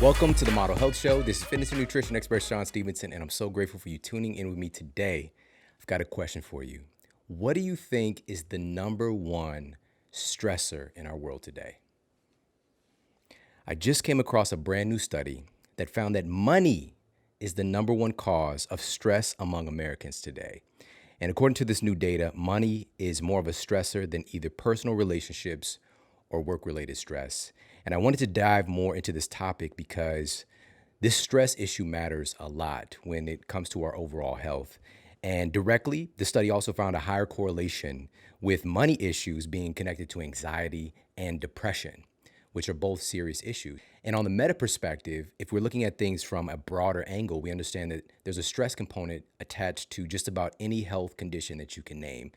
Welcome to the Model Health Show. This is fitness and nutrition expert Shawn Stevenson, and I'm so grateful for you tuning in with me today. I've got a question for you. What do you think is the number one stressor in our world today? I just came across a brand new study that found that money is the number one cause of stress among Americans today. And according to this new data, money is more of a stressor than either personal relationships or work-related stress. And I wanted to dive more into this topic because this stress issue matters a lot when it comes to our overall health. And directly, the study also found a higher correlation with money issues being connected to anxiety and depression, which are both serious issues. And on the meta perspective, if we're looking at things from a broader angle, we understand that there's a stress component attached to just about any health condition that you can name.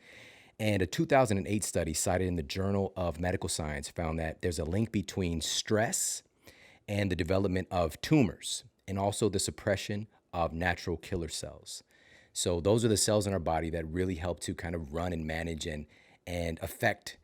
And a 2008 study cited in the Journal of Medical Science found that there's a link between stress and the development of tumors and also the suppression of natural killer cells. So those are the cells in our body that really help to kind of run and manage and affect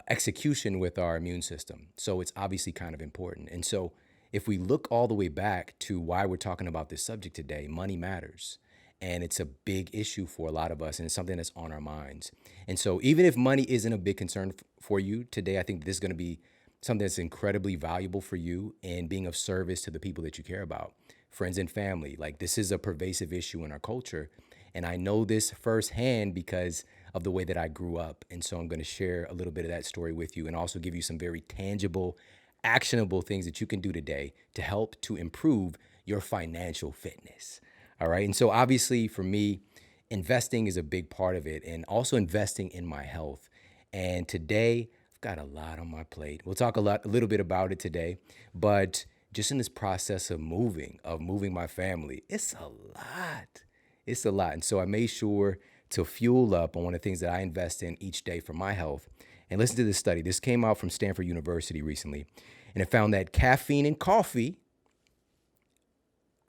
execution with our immune system. So it's obviously kind of important. And so if we look all the way back to why we're talking about this subject today, money matters. And it's a big issue for a lot of us, and it's something that's on our minds. And so even if money isn't a big concern for you today, I think this is going to be something that's incredibly valuable for you in being of service to the people that you care about, friends and family. Like, this is a pervasive issue in our culture. And I know this firsthand because of the way that I grew up. And so I'm going to share a little bit of that story with you and also give you some very tangible, actionable things that you can do today to help to improve your financial fitness. All right. And so obviously for me, investing is a big part of it, and also investing in my health. And today I've got a lot on my plate. We'll talk a little bit about it today, but just in this process of moving my family, it's a lot. It's a lot. And so I made sure to fuel up on one of the things that I invest in each day for my health. And listen to this study. This came out from Stanford University recently, and it found that caffeine in coffee,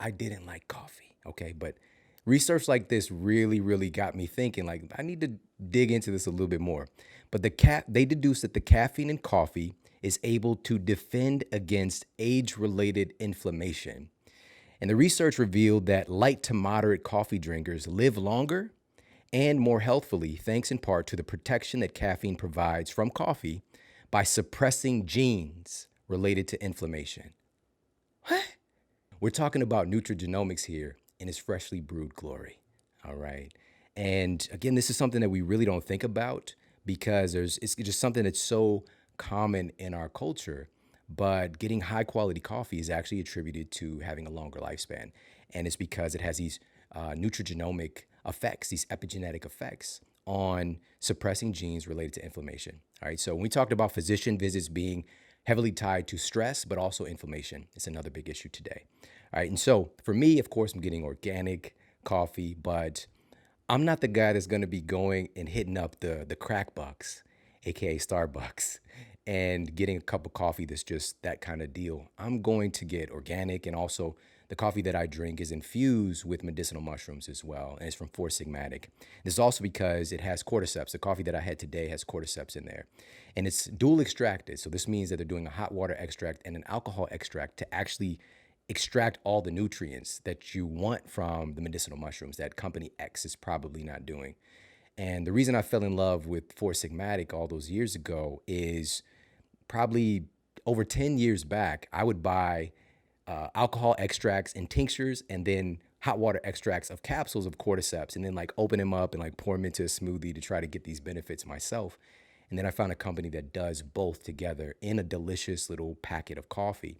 I didn't like coffee. Okay, but research like this really, really got me thinking, like, I need to dig into this a little bit more. But they deduced that the caffeine in coffee is able to defend against age-related inflammation. And the research revealed that light to moderate coffee drinkers live longer and more healthfully, thanks in part to the protection that caffeine provides from coffee by suppressing genes related to inflammation. What? We're talking about nutrigenomics here in its freshly brewed glory. All right. And again, this is something that we really don't think about because it's just something that's so common in our culture. But getting high quality coffee is actually attributed to having a longer lifespan. And it's because it has these nutrigenomic effects, these epigenetic effects on suppressing genes related to inflammation. All right. So when we talked about physician visits being heavily tied to stress, but also inflammation, it's another big issue today. All right. And so for me, of course, I'm getting organic coffee, but I'm not the guy that's going to be going and hitting up the crack bucks, aka Starbucks, and getting a cup of coffee that's just that kind of deal. I'm going to get organic, and also the coffee that I drink is infused with medicinal mushrooms as well, and it's from Four Sigmatic. This is also because it has cordyceps. The coffee that I had today has cordyceps in there, and it's dual extracted. So this means that they're doing a hot water extract and an alcohol extract to actually extract all the nutrients that you want from the medicinal mushrooms that company X is probably not doing. And the reason I fell in love with Four Sigmatic all those years ago is probably over 10 years back, I would buy alcohol extracts and tinctures and then hot water extracts of capsules of cordyceps, and then like open them up and like pour them into a smoothie to try to get these benefits myself. And then I found a company that does both together in a delicious little packet of coffee.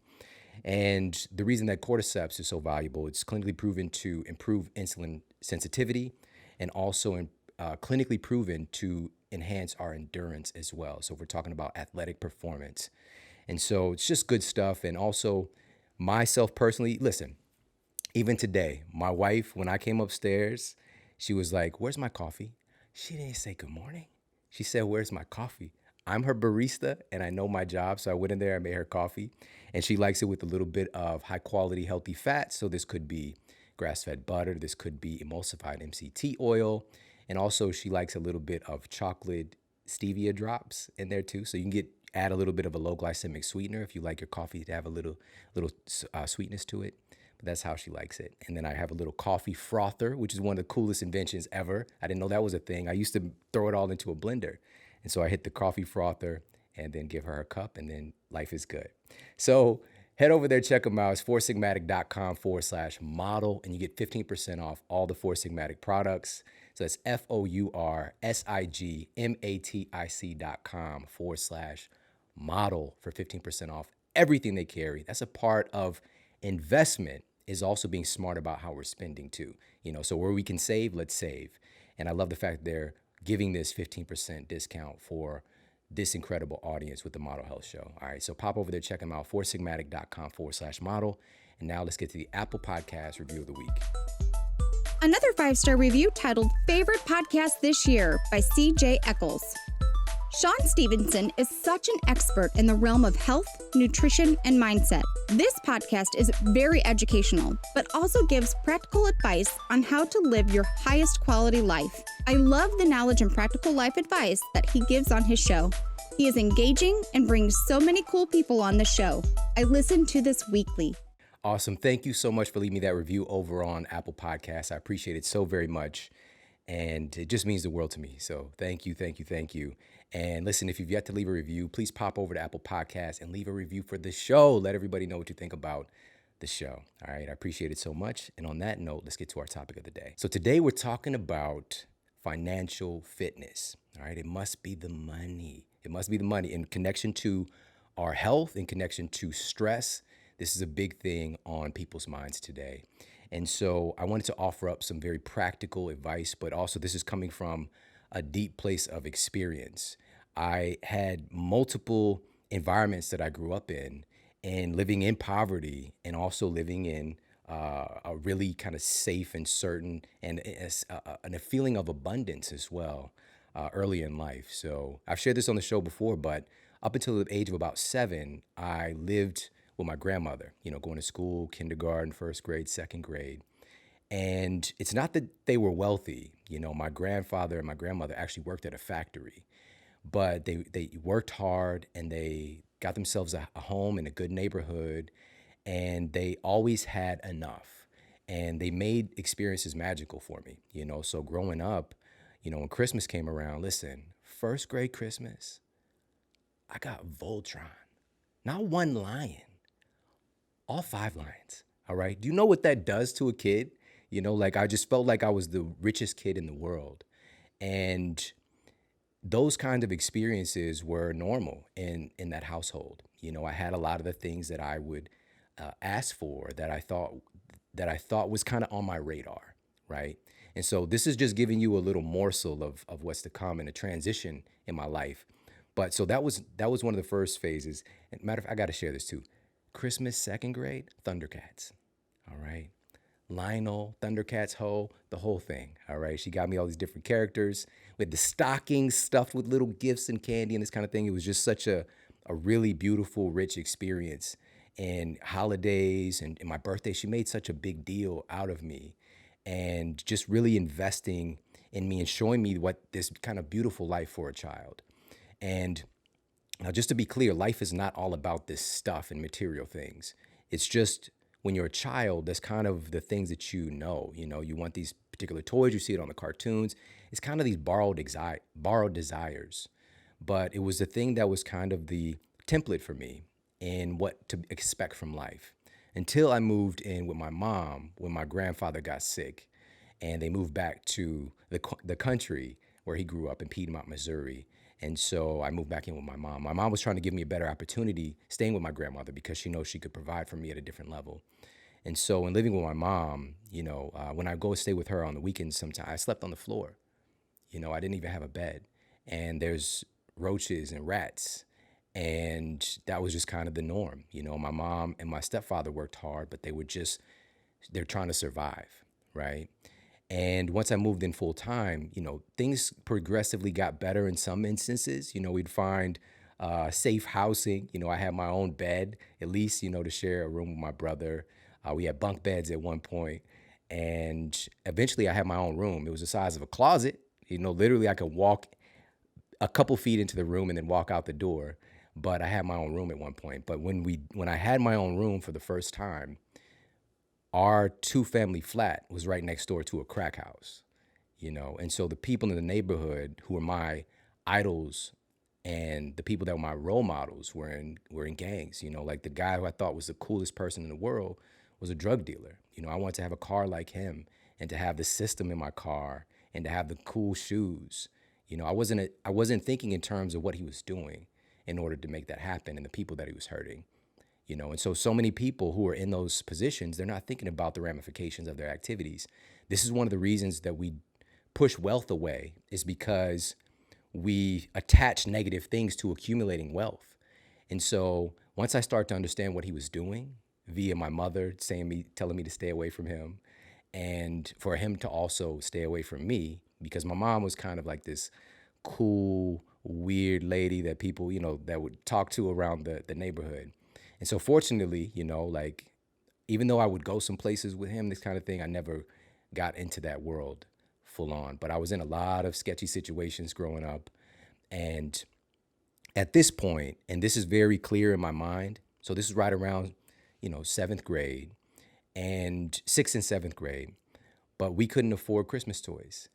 And the reason that cordyceps is so valuable, it's clinically proven to improve insulin sensitivity and also clinically proven to enhance our endurance as well. So if we're talking about athletic performance. And so it's just good stuff. And also myself personally, listen, even today, my wife, when I came upstairs, she was like, "Where's my coffee?" She didn't say good morning. She said, "Where's my coffee?" I'm her barista and I know my job. So I went in there, I made her coffee, and she likes it with a little bit of high quality, healthy fat. So this could be grass-fed butter. This could be emulsified MCT oil. And also she likes a little bit of chocolate stevia drops in there too. So you can get add a little bit of a low glycemic sweetener if you like your coffee to have a little sweetness to it. But that's how she likes it. And then I have a little coffee frother, which is one of the coolest inventions ever. I didn't know that was a thing. I used to throw it all into a blender. And so I hit the coffee frother and then give her a cup, and then life is good. So head over there, check them out. It's foursigmatic.com/model, and you get 15% off all the Four Sigmatic products. So it's FOURSIGMATIC.com/model for 15% off everything they carry. That's a part of investment, is also being smart about how we're spending too. So where we can save, let's save. And I love the fact that they're giving this 15% discount for this incredible audience with the Model Health Show. All right, so pop over there, check them out, foursigmatic.com/model. And now let's get to the Apple Podcast Review of the Week. Another 5-star review titled Favorite Podcast This Year by CJ Eccles. Shawn Stevenson is such an expert in the realm of health, nutrition, and mindset. This podcast is very educational, but also gives practical advice on how to live your highest quality life. I love the knowledge and practical life advice that he gives on his show. He is engaging and brings so many cool people on the show. I listen to this weekly. Awesome. Thank you so much for leaving me that review over on Apple Podcasts. I appreciate it so very much. And it just means the world to me. So thank you, thank you, thank you. And listen, if you've yet to leave a review, please pop over to Apple Podcasts and leave a review for the show. Let everybody know what you think about the show. All right, I appreciate it so much. And on that note, let's get to our topic of the day. So today we're talking about financial fitness. All right, it must be the money. It must be the money in connection to our health, in connection to stress. This is a big thing on people's minds today. And so I wanted to offer up some very practical advice, but also this is coming from a deep place of experience. I had multiple environments that I grew up in, and living in poverty and also living in a really kind of safe and certain and a feeling of abundance as well early in life. So I've shared this on the show before, but up until the age of about 7, I lived with my grandmother, going to school, kindergarten, first grade, second grade. And it's not that they were wealthy. My grandfather and my grandmother actually worked at a factory, but they worked hard and they got themselves a home in a good neighborhood, and they always had enough. And they made experiences magical for me, So growing up, when Christmas came around, listen, first grade Christmas, I got Voltron, not one lion, all 5 lions. All right. Do you know what that does to a kid? I just felt like I was the richest kid in the world. And those kind of experiences were normal in that household. I had a lot of the things that I would ask for that I thought was kind of on my radar, right? And so this is just giving you a little morsel of what's to come in a transition in my life. But so that was one of the first phases. And matter of fact, I got to share this too. Christmas, second grade, Thundercats. All right. Lionel, Thundercats, Ho, the whole thing. All right. She got me all these different characters with the stockings stuffed with little gifts and candy and this kind of thing. It was just such a really beautiful, rich experience. And holidays and my birthday, she made such a big deal out of me and just really investing in me and showing me what this kind of beautiful life for a child. And now, just to be clear, life is not all about this stuff and material things. It's just when you're a child, that's kind of the things that you know. You want these particular toys. You see it on the cartoons. It's kind of these borrowed desires. But it was the thing that was kind of the template for me in what to expect from life. Until I moved in with my mom when my grandfather got sick. And they moved back to the country where he grew up in Piedmont, Missouri. And so I moved back in with my mom. My mom was trying to give me a better opportunity staying with my grandmother because she knows she could provide for me at a different level. And so in living with my mom, when I go stay with her on the weekends, sometimes I slept on the floor. I didn't even have a bed. And there's roaches and rats. And that was just kind of the norm. My mom and my stepfather worked hard, but they're trying to survive, right? And once I moved in full time, things progressively got better in some instances. We'd find safe housing. I had my own bed, at least, to share a room with my brother. We had bunk beds at one point. And eventually I had my own room. It was the size of a closet. Literally I could walk a couple feet into the room and then walk out the door. but I had my own room at one point. But when I had my own room for the first time, our two-family flat was right next door to a crack house, and so the people in the neighborhood who were my idols and the people that were my role models were in gangs. Like the guy who I thought was the coolest person in the world was a drug dealer. I wanted to have a car like him and to have the system in my car and to have the cool shoes. I wasn't thinking in terms of what he was doing in order to make that happen and the people that he was hurting. And so many people who are in those positions, they're not thinking about the ramifications of their activities. This is one of the reasons that we push wealth away, is because we attach negative things to accumulating wealth. And so once I start to understand what he was doing via my mother telling me to stay away from him, and for him to also stay away from me, because my mom was kind of like this cool, weird lady that people, that would talk to around the neighborhood. And so fortunately, like, even though I would go some places with him, this kind of thing, I never got into that world full on. But I was in a lot of sketchy situations growing up. And at this point, and this is very clear in my mind, so this is right around, seventh grade and sixth and seventh grade, but we couldn't afford Christmas toys,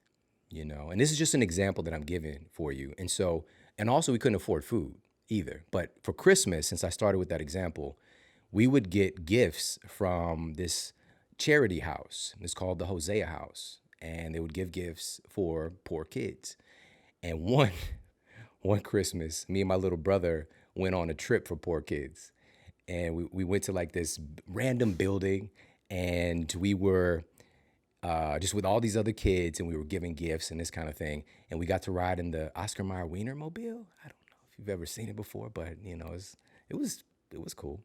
and this is just an example that I'm giving for you. And also we couldn't afford food either. But for Christmas, since I started with that example, we would get gifts from this charity house. It's called the Hosea House. And they would give gifts for poor kids. And one Christmas, me and my little brother went on a trip for poor kids. And we went to like this random building, and we were just with all these other kids, and we were giving gifts and this kind of thing. And we got to ride in the Oscar Mayer Wiener mobile. I don't know if you've ever seen it before, but it was cool.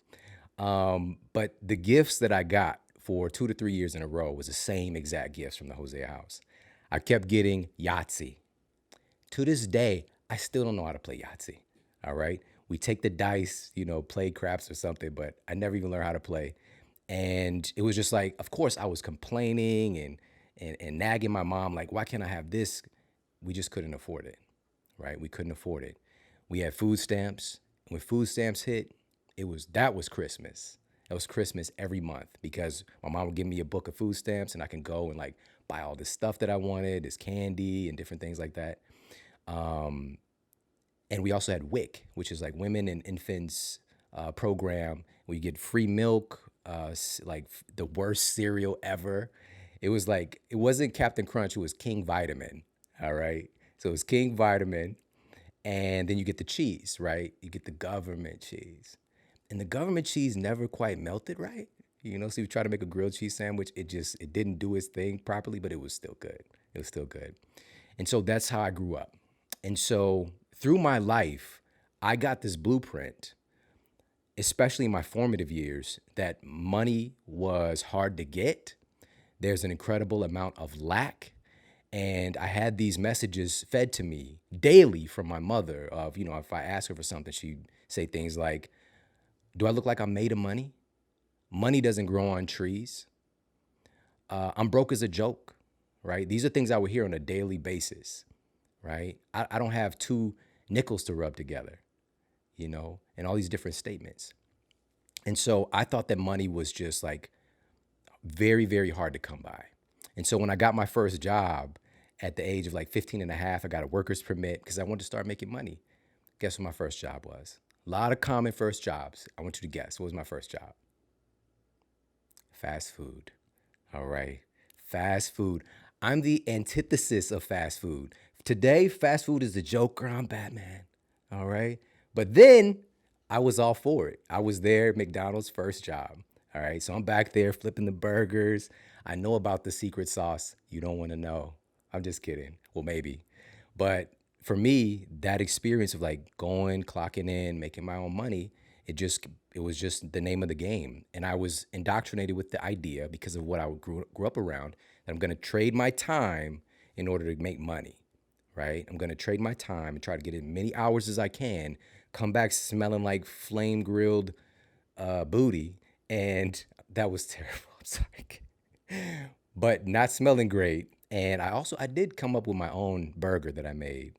But the gifts that I got for 2 to 3 years in a row was the same exact gifts from the Hosea House. I kept getting Yahtzee. To this day, I still don't know how to play Yahtzee. All right. We take the dice, play craps or something, but I never even learned how to play. And it was just like, of course, I was complaining and nagging my mom, like, why can't I have this? We just couldn't afford it, right? We couldn't afford it. We had food stamps. When food stamps hit, that was Christmas. That was Christmas every month, because my mom would give me a book of food stamps, and I can go and like buy all this stuff that I wanted, this candy and different things like that. And we also had WIC, which is like Women and Infants program. We get free milk, like the worst cereal ever. It wasn't Captain Crunch, it was King Vitamin. All right. So it was King Vitamin. And then you get the cheese, right? You get the government cheese. And the government cheese never quite melted right. So you try to make a grilled cheese sandwich, it didn't do its thing properly, but it was still good. It was still good. And so that's how I grew up. And so through my life, I got this blueprint, especially in my formative years, that money was hard to get. There's an incredible amount of lack. And I had these messages fed to me daily from my mother of, if I asked her for something, she'd say things like, do I look like I'm made of money? Money doesn't grow on trees. I'm broke as a joke, right? These are things I would hear on a daily basis, right? I don't have 2 nickels to rub together, and all these different statements. And so I thought that money was just like very, very hard to come by. And so when I got my first job at the age of like 15 and a half, I got a worker's permit because I wanted to start making money. Guess what my first job was? A lot of common first jobs. I want you to guess. What was my first job? Fast food. All right. Fast food. I'm the antithesis of fast food. Today, fast food is the Joker. I'm Batman. All right. But then I was all for it. I was there at McDonald's first job. All right. So I'm back there flipping the burgers. I know about the secret sauce. You don't want to know. I'm just kidding. Well, maybe. But for me, that experience of like going, clocking in, making my own money, it was just the name of the game. And I was indoctrinated with the idea, because of what I grew up around, that I'm going to trade my time in order to make money, right? I'm going to trade my time and try to get as many hours as I can, come back smelling like flame grilled booty. And that was terrible. I'm sorry. But not smelling great. And I did come up with my own burger that I made,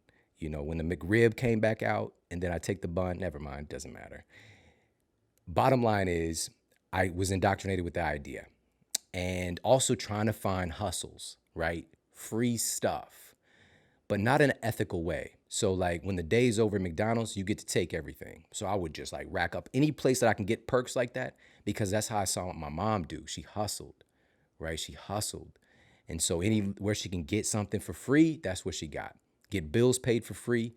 When the McRib came back out and then I take the bun, never mind, doesn't matter. Bottom line is, I was indoctrinated with the idea and also trying to find hustles, right? Free stuff, but not in an ethical way. So like when the day's over at McDonald's, you get to take everything. So I would just like rack up any place that I can get perks like that, because that's how I saw my mom do. She hustled, right? She hustled. And so anywhere she can get something for free, that's what she got. Get bills paid for free,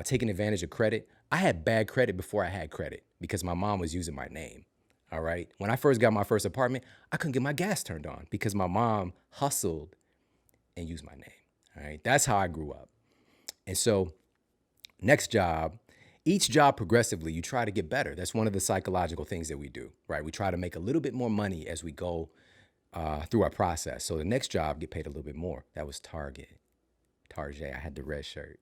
taking advantage of credit. I had bad credit before I had credit because my mom was using my name. All right. When I first got my first apartment, I couldn't get my gas turned on because my mom hustled and used my name. All right. That's how I grew up. And so, next job, each job progressively, you try to get better. That's one of the psychological things that we do, right? We try to make a little bit more money as we go through our process. So the next job, get paid a little bit more. That was Target. I had the red shirt.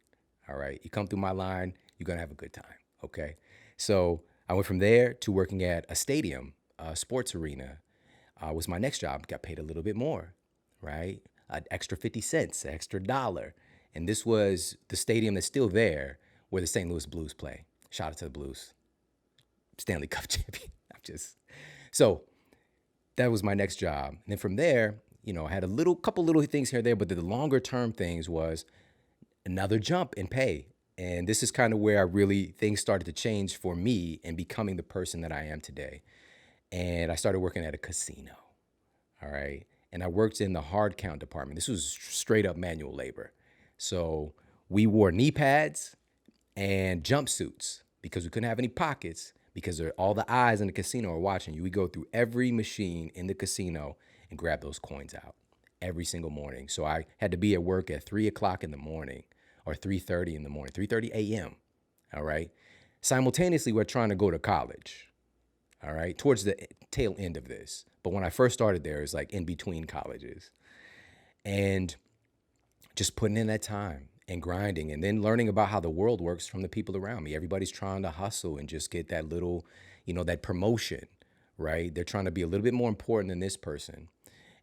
All right. You come through my line, you're going to have a good time. Okay. So I went from there to working at a stadium, a sports arena, was my next job. Got paid a little bit more, right? An extra 50 cents, an extra dollar. And this was the stadium that's still there where the St. Louis Blues play. Shout out to the Blues. Stanley Cup champion. So that was my next job. And then from there, I had couple little things here and there, but the longer term things was another jump in pay. And this is kind of where things started to change for me and becoming the person that I am today. And I started working at a casino. All right. And I worked in the hard count department. This was straight up manual labor. So we wore knee pads and jumpsuits because we couldn't have any pockets, because all the eyes in the casino are watching you. We go through every machine in the casino and grab those coins out every single morning. So I had to be at work at 3 o'clock in the morning or 3:30 in the morning, 3:30 a.m. All right. Simultaneously, we're trying to go to college. All right. Towards the tail end of this. But when I first started there, it was like in between colleges. And just putting in that time and grinding and then learning about how the world works from the people around me. Everybody's trying to hustle and just get that little, that promotion, right? They're trying to be a little bit more important than this person.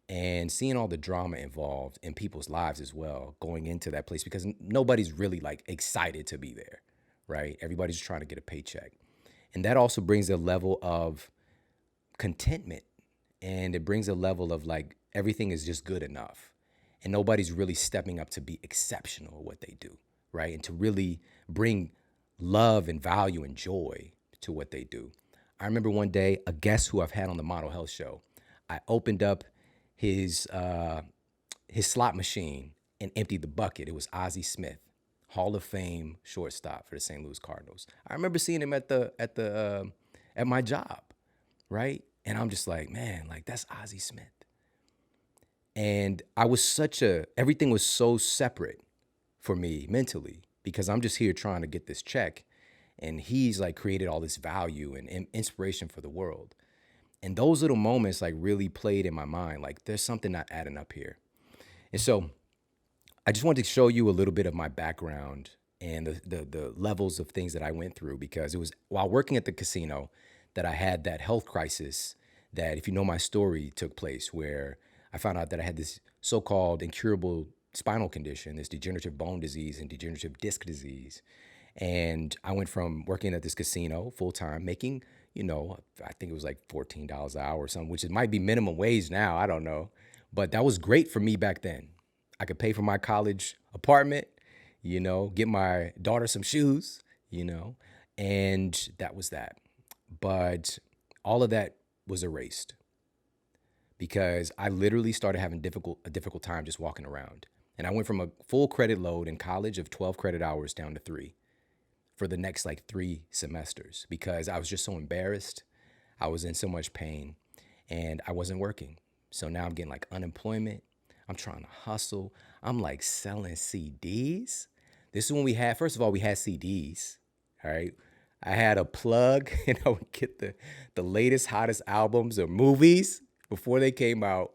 And seeing all the drama involved in people's lives as well, going into that place, because nobody's really like excited to be there, right? Everybody's trying to get a paycheck. And that also brings a level of contentment, and it brings a level of like everything is just good enough. And nobody's really stepping up to be exceptional at what they do, right? And to really bring love and value and joy to what they do. I remember one day, a guest who I've had on the Model Health Show, I opened up his slot machine and emptied the bucket. It was Ozzie Smith, Hall of Fame shortstop for the St. Louis Cardinals. I remember seeing him at my job, right? And I'm just like, man, like that's Ozzie Smith. And everything was so separate for me mentally, because I'm just here trying to get this check. And he's like created all this value and inspiration for the world. And those little moments like really played in my mind, like there's something not adding up here. And so I just wanted to show you a little bit of my background and the levels of things that I went through, because it was while working at the casino that I had that health crisis that, if you know my story, took place, where I found out that I had this so-called incurable spinal condition, this degenerative bone disease and degenerative disc disease. And I went from working at this casino full-time, making, I think it was like $14 an hour or something, which might be minimum wage now. I don't know. But that was great for me back then. I could pay for my college apartment, get my daughter some shoes, and that was that. But all of that was erased because I literally started having a difficult time just walking around. And I went from a full credit load in college of 12 credit hours down to 3 for the next like 3 semesters, because I was just so embarrassed. I was in so much pain and I wasn't working. So now I'm getting like unemployment. I'm trying to hustle. I'm like selling CDs. This is when first of all, we had CDs. All right. I had a plug and I would get the latest, hottest albums or movies before they came out.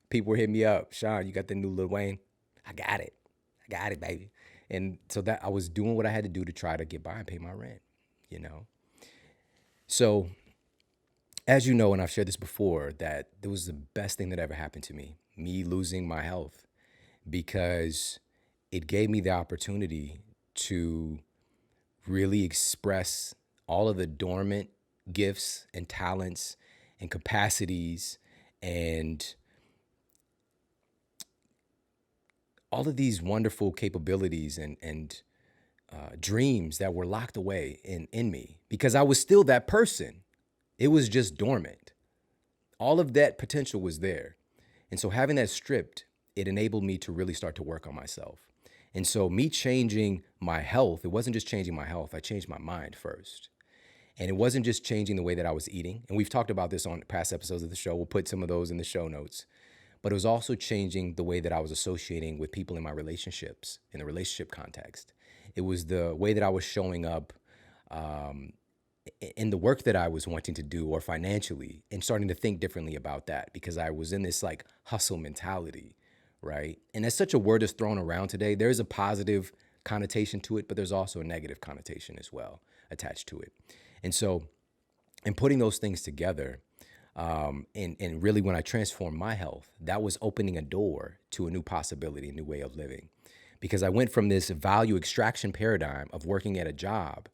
People were hitting me up. Shawn, you got the new Lil Wayne? I got it, baby. And so that I was doing what I had to do to try to get by and pay my rent, So as you know, and I've shared this before, that it was the best thing that ever happened to me losing my health, because it gave me the opportunity to really express all of the dormant gifts and talents and capacities and all of these wonderful capabilities and dreams that were locked away in me because I was still that person. It was just dormant. All of that potential was there. And so having that stripped, it enabled me to really start to work on myself. And so me changing my health, it wasn't just changing my health, I changed my mind first. And it wasn't just changing the way that I was eating. And we've talked about this on past episodes of the show. We'll put some of those in the show notes. But it was also changing the way that I was associating with people in my relationships, in the relationship context. It was the way that I was showing up in the work that I was wanting to do or financially and starting to think differently about that because I was in this like hustle mentality, right? And that's such a word that's thrown around today. There's a positive connotation to it, but there's also a negative connotation as well attached to it. And so in putting those things together, and really when I transformed my health, that was opening a door to a new possibility, a new way of living. Because I went from this value extraction paradigm of working at a job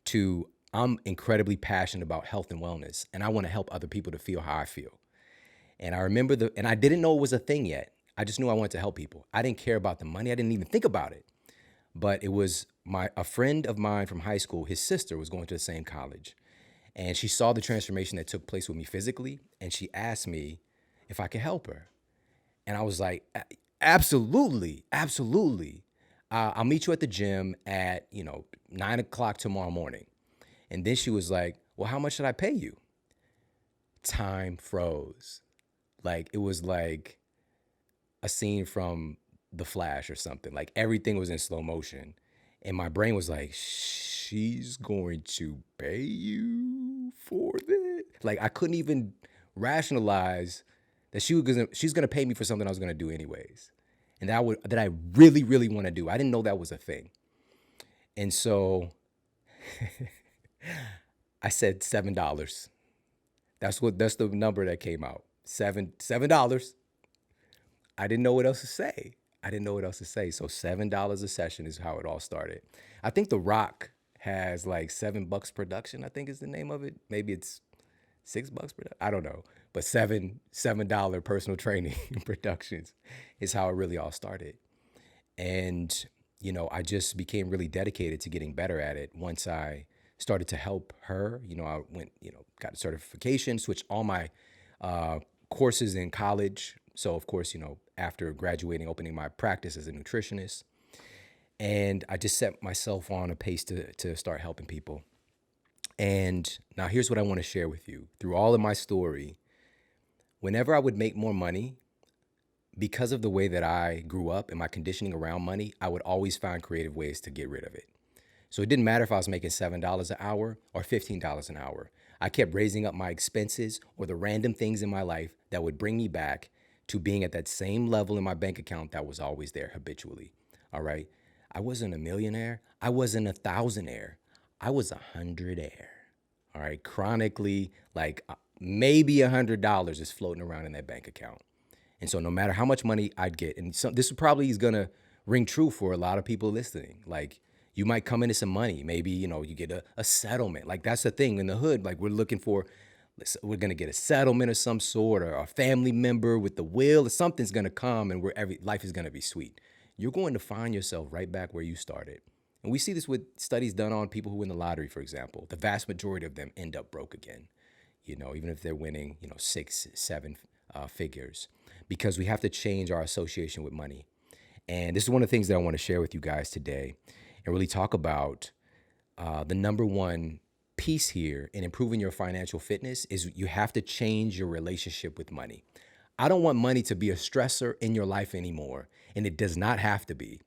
to I'm incredibly passionate about health and wellness, and I want to help other people to feel how I feel. And I remember and I didn't know it was a thing yet. I just knew I wanted to help people. I didn't care about the money. I didn't even think about it. But it was a friend of mine from high school, his sister was going to the same college. And she saw the transformation that took place with me physically. And she asked me if I could help her. And I was like, absolutely, absolutely. I'll meet you at the gym at, 9 o'clock tomorrow morning. And then she was like, well, how much should I pay you? Time froze. Like, it was like a scene from The Flash or something. Like, everything was in slow motion. And my brain was like, she's going to pay you for this? Like, I couldn't even rationalize that she's going to pay me for something I was going to do anyways. And that I really, really want to do. I didn't know that was a thing. And so I said $7. That's the number that came out. $7. I didn't know what else to say. So $7 a session is how it all started. I think The Rock has like $7 production, I think is the name of it. Maybe it's $6 production. I don't know. But $7 personal training productions is how it really all started. And, I just became really dedicated to getting better at it once I started to help her. I went, got a certification, switched all my courses in college. So, of course, after graduating, opening my practice as a nutritionist. And I just set myself on a pace to start helping people. And now here's what I want to share with you. Through all of my story, whenever I would make more money, because of the way that I grew up and my conditioning around money, I would always find creative ways to get rid of it. So it didn't matter if I was making $7 an hour or $15 an hour. I kept raising up my expenses or the random things in my life that would bring me back to being at that same level in my bank account that was always there habitually. All right. I wasn't a millionaire. I wasn't a thousandaire. I was $100aire. All right. Chronically, like maybe $100 is floating around in that bank account. And so no matter how much money I'd get, and this probably is going to ring true for a lot of people listening. Like you might come into some money. Maybe, you get a settlement. Like that's the thing in the hood. Like we're going to get a settlement of some sort or a family member with the will or something's going to come and life is going to be sweet. You're going to find yourself right back where you started. And we see this with studies done on people who win the lottery, for example. The vast majority of them end up broke again, even if they're winning, 6, 7 figures, because we have to change our association with money. And this is one of the things that I want to share with you guys today and really talk about the number one piece here in improving your financial fitness is you have to change your relationship with money. I don't want money to be a stressor in your life anymore, and it does not have to be.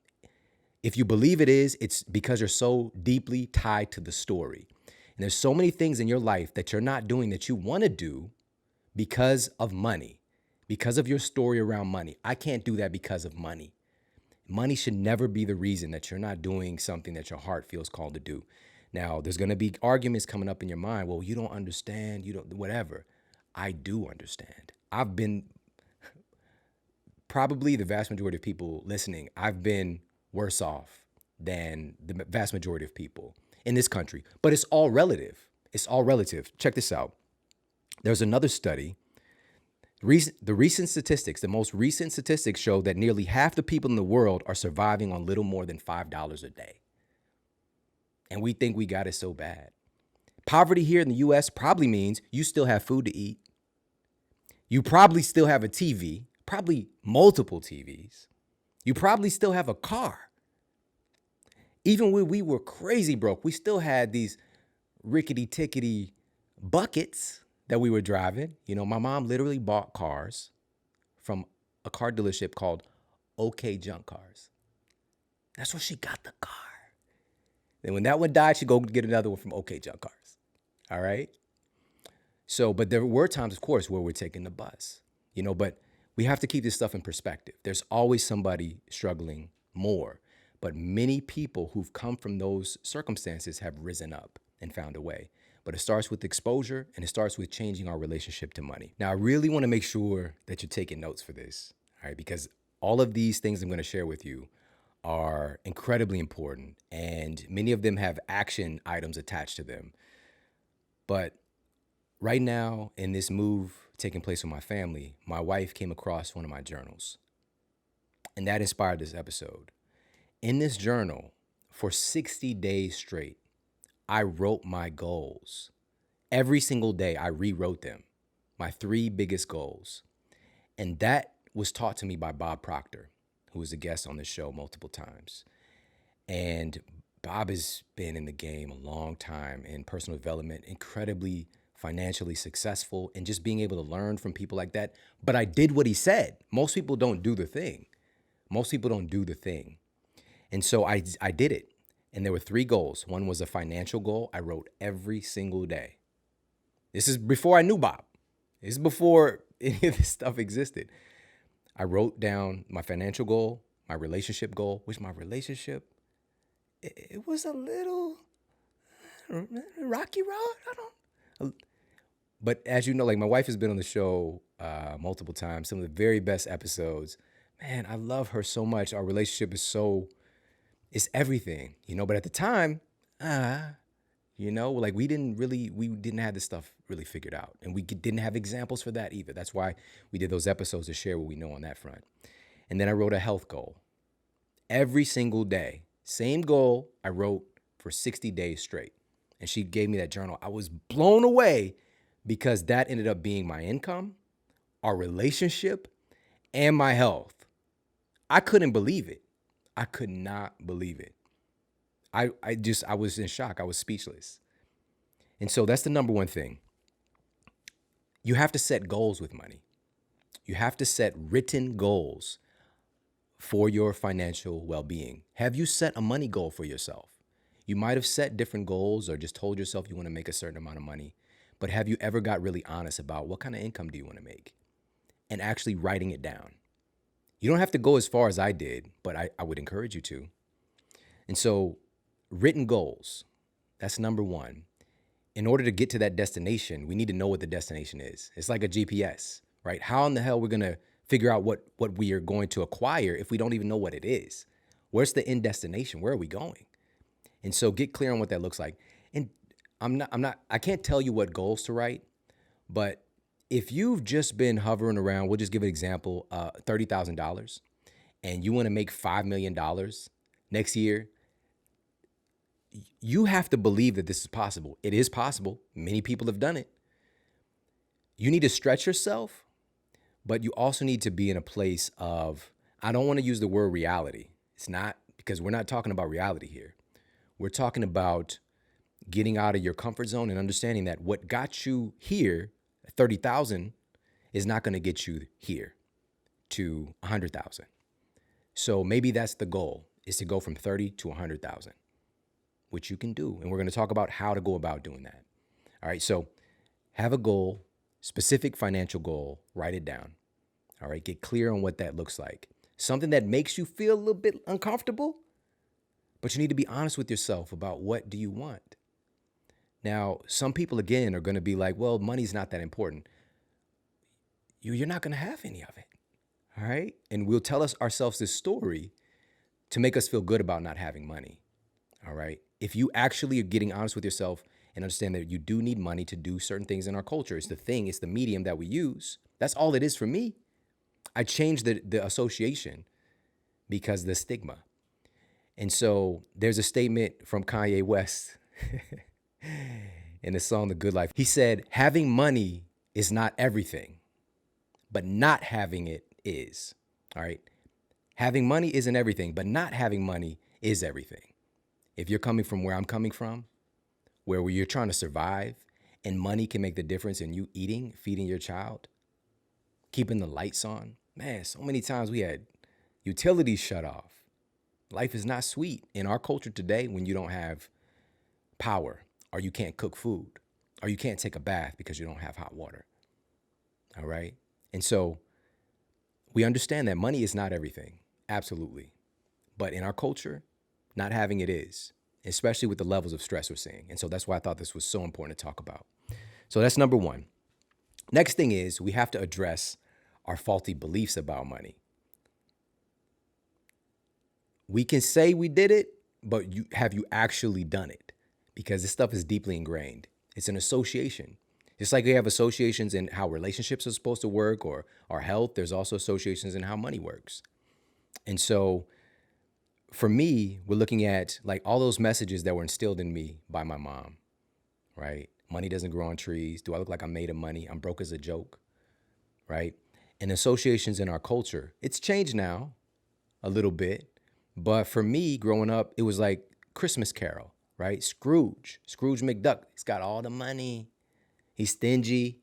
If you believe it is, it's because you're so deeply tied to the story. And there's so many things in your life that you're not doing that you want to do because of money, because of your story around money. I can't do that because of money. Money should never be the reason that you're not doing something that your heart feels called to do. Now, there's going to be arguments coming up in your mind. Well, you don't understand, whatever. I do understand. I've been, probably the vast majority of people listening, I've been worse off than the vast majority of people in this country. But it's all relative. It's all relative. Check this out. There's another study. The most recent statistics show that nearly half the people in the world are surviving on little more than $5 a day. And we think we got it so bad. Poverty here in the US probably means you still have food to eat. You probably still have a TV, probably multiple TVs. You probably still have a car. Even when we were crazy broke, we still had these rickety-tickety buckets that we were driving. You know, my mom literally bought cars from a car dealership called OK Junk Cars. That's where she got the car. Then when that one died, she'd go get another one from OK Junk Cars. All right? So, but there were times, of course, where we're taking the bus, you know, but we have to keep this stuff in perspective. There's always somebody struggling more, but many people who've come from those circumstances have risen up and found a way. But it starts with exposure, and it starts with changing our relationship to money. Now, I really want to make sure that you're taking notes for this, all right? Because all of these things I'm going to share with you are incredibly important, and many of them have action items attached to them. But right now, in this move taking place with my family, my wife came across one of my journals, and that inspired this episode. In this journal, for 60 days straight, I wrote my goals. Every single day, I rewrote them, my 3 biggest goals. And that was taught to me by Bob Proctor, who was a guest on this show multiple times. And Bob has been in the game a long time in personal development, incredibly financially successful, and just being able to learn from people like that. But I did what he said. Most people don't do the thing. And so I did it. And there were 3 goals. One was a financial goal I wrote every single day. This is before I knew Bob. This is before any of this stuff existed. I wrote down my financial goal, my relationship goal, which my relationship, it was a little rocky road. But as you know, like my wife has been on the show multiple times, some of the very best episodes. Man, I love her so much. Our relationship is it's everything, you know, but at the time, you know, like we didn't have this stuff really figured out, and we didn't have examples for that either. That's why we did those episodes to share what we know on that front. And then I wrote a health goal every single day. Same goal I wrote for 60 days straight. And she gave me that journal. I was blown away because that ended up being my income, our relationship, and my health. I couldn't believe it. I could not believe it. I was in shock. I was speechless. And so that's the number one thing. You have to set goals with money. You have to set written goals for your financial well-being. Have you set a money goal for yourself? You might have set different goals or just told yourself you want to make a certain amount of money, but have you ever got really honest about what kind of income do you want to make and actually writing it down? You don't have to go as far as I did, but I would encourage you to. And so written goals, that's number one. In order to get to that destination, we need to know what the destination is. It's like a GPS, right? How in the hell we're going to figure out what we are going to acquire if we don't even know what it is? Where's the end destination? Where are we going? And so get clear on what that looks like. And I can't tell you what goals to write, but if you've just been hovering around, we'll just give an example, $30,000, and you want to make $5 million next year, you have to believe that this is possible. It is possible. Many people have done it. You need to stretch yourself, but you also need to be in a place of, I don't want to use the word reality. It's not, because we're not talking about reality here. We're talking about getting out of your comfort zone and understanding that what got you here, 30,000, is not going to get you here to 100,000. So maybe that's the goal, is to go from 30 to 100,000, which you can do. And we're going to talk about how to go about doing that. All right. So have a goal, specific financial goal, write it down. All right. Get clear on what that looks like. Something that makes you feel a little bit uncomfortable, but you need to be honest with yourself about what do you want. Now, some people, again, are going to be like, well, money's not that important. You're not going to have any of it. All right. And we'll tell ourselves this story to make us feel good about not having money. All right. If you actually are getting honest with yourself and understand that you do need money to do certain things in our culture, it's the medium that we use. That's all it is for me. I changed the association because of the stigma. And so there's a statement from Kanye West in the song The Good Life. He said, having money is not everything, but not having it is. All right. Having money isn't everything, but not having money is everything. If you're coming from where I'm coming from, where you're trying to survive and money can make the difference in you eating, feeding your child, keeping the lights on. Man, so many times we had utilities shut off. Life is not sweet in our culture today when you don't have power, or you can't cook food, or you can't take a bath because you don't have hot water. All right. And so we understand that money is not everything. Absolutely. But in our culture, not having it is, especially with the levels of stress we're seeing. And so that's why I thought this was so important to talk about. So that's number one. Next thing is we have to address our faulty beliefs about money. We can say we did it, but have you actually done it? Because this stuff is deeply ingrained. It's an association. Just like we have associations in how relationships are supposed to work or our health, there's also associations in how money works. And so for me, we're looking at like all those messages that were instilled in me by my mom, right? Money doesn't grow on trees. Do I look like I'm made of money? I'm broke as a joke, right? And associations in our culture, it's changed now a little bit. But for me, growing up, it was like Christmas Carol, right? Scrooge McDuck. He's got all the money. He's stingy,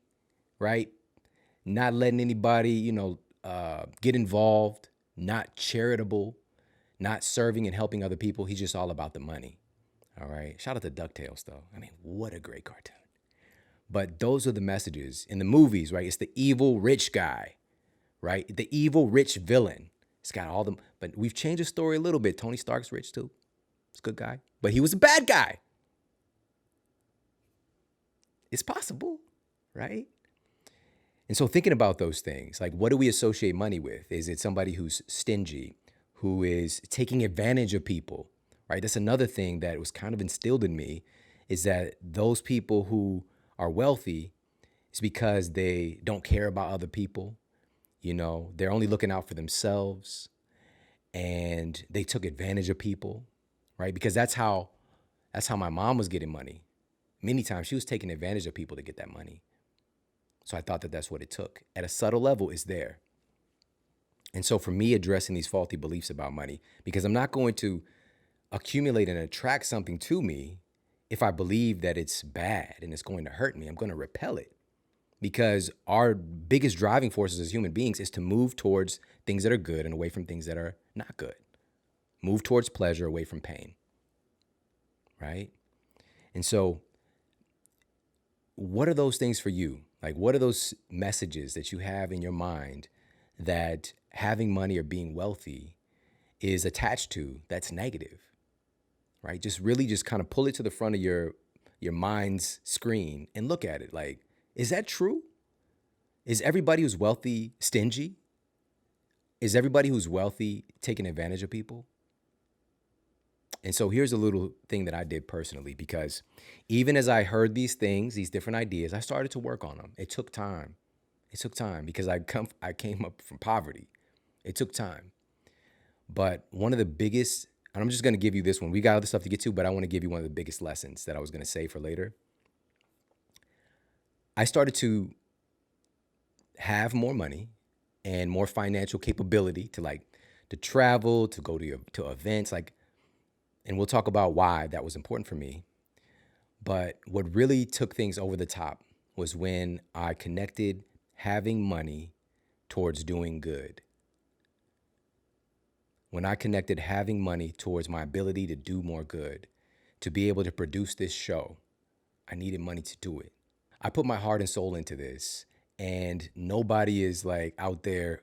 right? Not letting anybody, get involved, not charitable, not serving and helping other people. He's just all about the money. All right. Shout out to DuckTales, though. I mean, what a great cartoon. But those are the messages in the movies, right? It's the evil rich guy, right? The evil rich villain. It's got all them. But we've changed the story a little bit. Tony Stark's rich, too. He's a good guy. But he was a bad guy. It's possible, right? And so thinking about those things, like what do we associate money with? Is it somebody who's stingy, who is taking advantage of people, right? That's another thing that was kind of instilled in me, is that those people who are wealthy is because they don't care about other people. They're only looking out for themselves, and they took advantage of people, right? Because that's how my mom was getting money. Many times she was taking advantage of people to get that money. So I thought that that's what it took. At a subtle level, it's there. And so for me, addressing these faulty beliefs about money, because I'm not going to accumulate and attract something to me if I believe that it's bad and it's going to hurt me. I'm going to repel it, because our biggest driving forces as human beings is to move towards things that are good and away from things that are not good. Move towards pleasure away from pain, right? And so what are those things for you? Like, what are those messages that you have in your mind that having money or being wealthy is attached to that's negative, right? Just really just kind of pull it to the front of your mind's screen and look at it. Like, is that true? Is everybody who's wealthy stingy? Is everybody who's wealthy taking advantage of people? And so here's a little thing that I did personally, because even as I heard these things, these different ideas, I started to work on them. It took time. Because I came up from poverty. It took time. But one of the biggest, and I'm just going to give you this one. We got other stuff to get to, but I want to give you one of the biggest lessons that I was going to say for later. I started to have more money and more financial capability to travel, to go to events, and we'll talk about why that was important for me. But what really took things over the top was when I connected having money towards doing good. When I connected having money towards my ability to do more good, to be able to produce this show, I needed money to do it. I put my heart and soul into this, and nobody is out there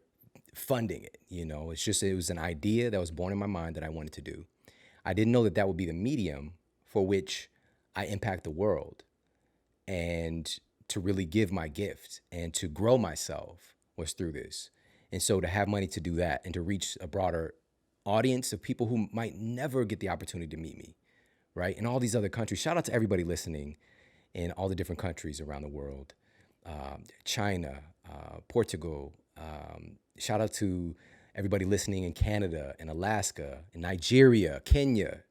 funding it. It was an idea that was born in my mind that I wanted to do. I didn't know that would be the medium for which I impact the world and to really give my gift and to grow myself was through this. And so to have money to do that and to reach a broader audience of people who might never get the opportunity to meet me, right? In all these other countries. Shout out to everybody listening in all the different countries around the world. China, Portugal. Shout out to everybody listening in Canada and Alaska and Nigeria, Kenya.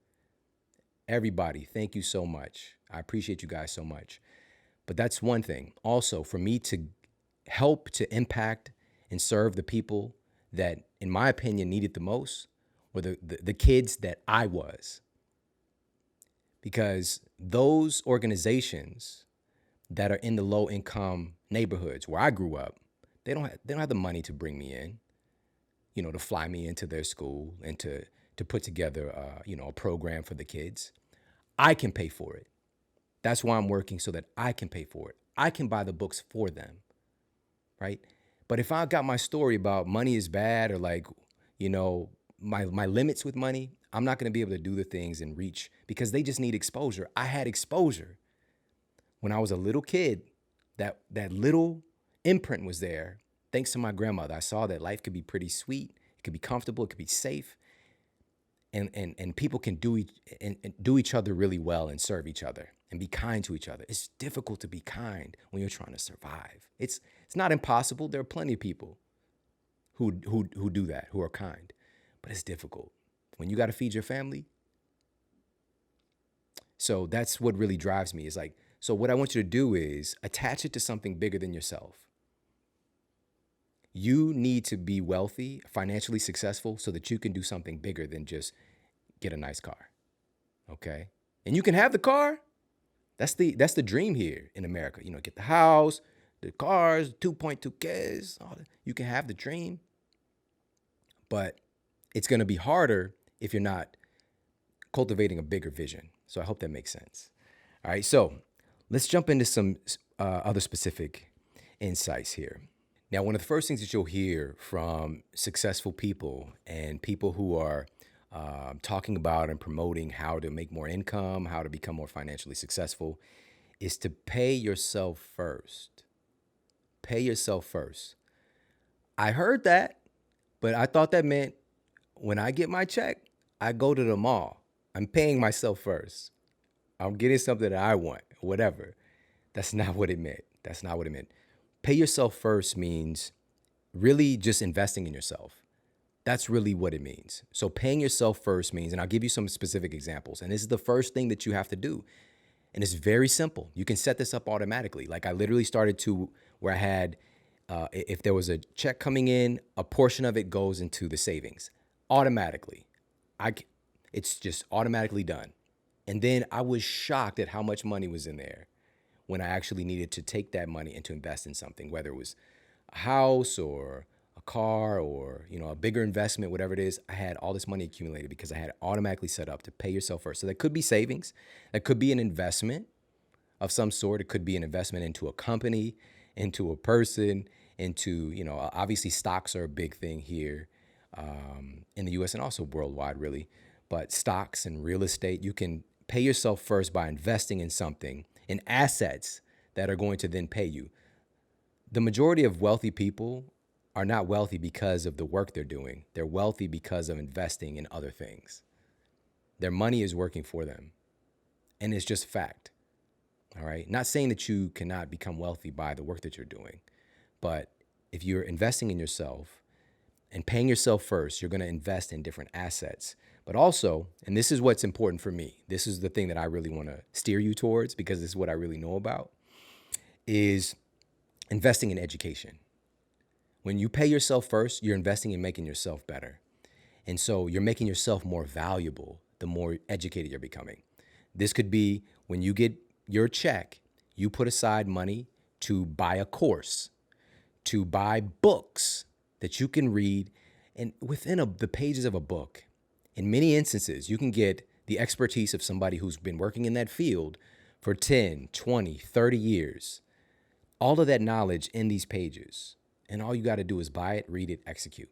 Everybody, thank you so much. I appreciate you guys so much. But that's one thing. Also, for me to help to impact and serve the people that, in my opinion, needed the most were the kids that I was. Because those organizations that are in the low income neighborhoods where I grew up, they don't have the money to bring me in, to fly me into their school and to put together a program for the kids. I can pay for it. That's why I'm working, so that I can pay for it. I can buy the books for them, right? But if I got my story about money is bad, or my limits with money, I'm not going to be able to do the things and reach, because they just need exposure. I had exposure when I was a little kid. That little imprint was there thanks to my grandmother. I saw that life could be pretty sweet. It could be comfortable. It could be safe. And people can do each other really well and serve each other and be kind to each other. It's difficult to be kind when you're trying to survive. It's not impossible. There are plenty of people who do that, who are kind, but it's difficult when you got to feed your family. So that's what really drives me, is like, so what I want you to do is attach it to something bigger than yourself. You need to be wealthy, financially successful, so that you can do something bigger than just get a nice car. Okay? And you can have the car. That's the dream here in America. Get the house, the cars, 2.2 kids. You can have the dream. But it's going to be harder if you're not cultivating a bigger vision. So I hope that makes sense. All right, so let's jump into some other specific insights here. Now, one of the first things that you'll hear from successful people and people who are talking about and promoting how to make more income, how to become more financially successful, is to pay yourself first. Pay yourself first. I heard that, but I thought that meant when I get my check, I go to the mall. I'm paying myself first. I'm getting something that I want, whatever. That's not what it meant. That's not what it meant. Pay yourself first means really just investing in yourself. That's really what it means. So paying yourself first means, and I'll give you some specific examples, and this is the first thing that you have to do. And it's very simple. You can set this up automatically. Like I literally started to where I had, if there was a check coming in, a portion of it goes into the savings automatically. It's just automatically done. And then I was shocked at how much money was in there when I actually needed to take that money and to invest in something, whether it was a house or a car or, a bigger investment, whatever it is. I had all this money accumulated because I had it automatically set up to pay yourself first. So that could be savings. That could be an investment of some sort. It could be an investment into a company, into a person, into, obviously stocks are a big thing here in the US and also worldwide, really. But stocks and real estate, you can pay yourself first by investing in something, in assets that are going to then pay you. The majority of wealthy people are not wealthy because of the work they're doing. They're wealthy because of investing in other things. Their money is working for them. And it's just fact. All right. Not saying that you cannot become wealthy by the work that you're doing, but if you're investing in yourself and paying yourself first, you're going to invest in different assets. But also, and this is what's important for me, this is the thing that I really want to steer you towards because this is what I really know about, is investing in education. When you pay yourself first, you're investing in making yourself better. And so you're making yourself more valuable the more educated you're becoming. This could be when you get your check, you put aside money to buy a course, to buy books that you can read. And within the pages of a book, in many instances, you can get the expertise of somebody who's been working in that field for 10, 20, 30 years. All of that knowledge in these pages. And all you got to do is buy it, read it, execute,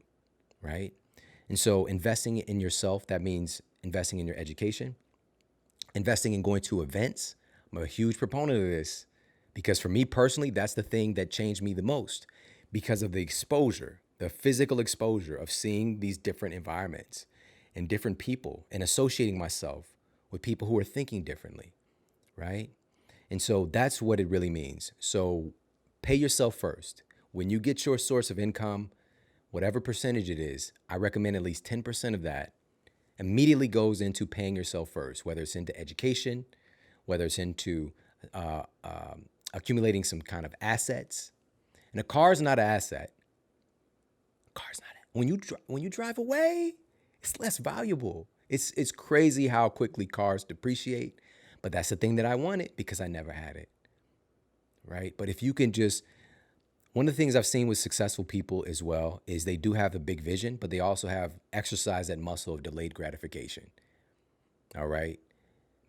right? And so investing in yourself, that means investing in your education, investing in going to events. I'm a huge proponent of this because for me personally, that's the thing that changed me the most because of the exposure, the physical exposure of seeing these different environments and different people and associating myself with people who are thinking differently, right? And so that's what it really means. So pay yourself first. When you get your source of income, whatever percentage it is, I recommend at least 10% of that immediately goes into paying yourself first, whether it's into education, whether it's into accumulating some kind of assets. And a car is not an asset. A car's not. When you drive away, it's less valuable. It's crazy how quickly cars depreciate, but that's the thing that I wanted because I never had it, right? But if you can just, one of the things I've seen with successful people as well is they do have a big vision, but they also have exercised that muscle of delayed gratification. All right,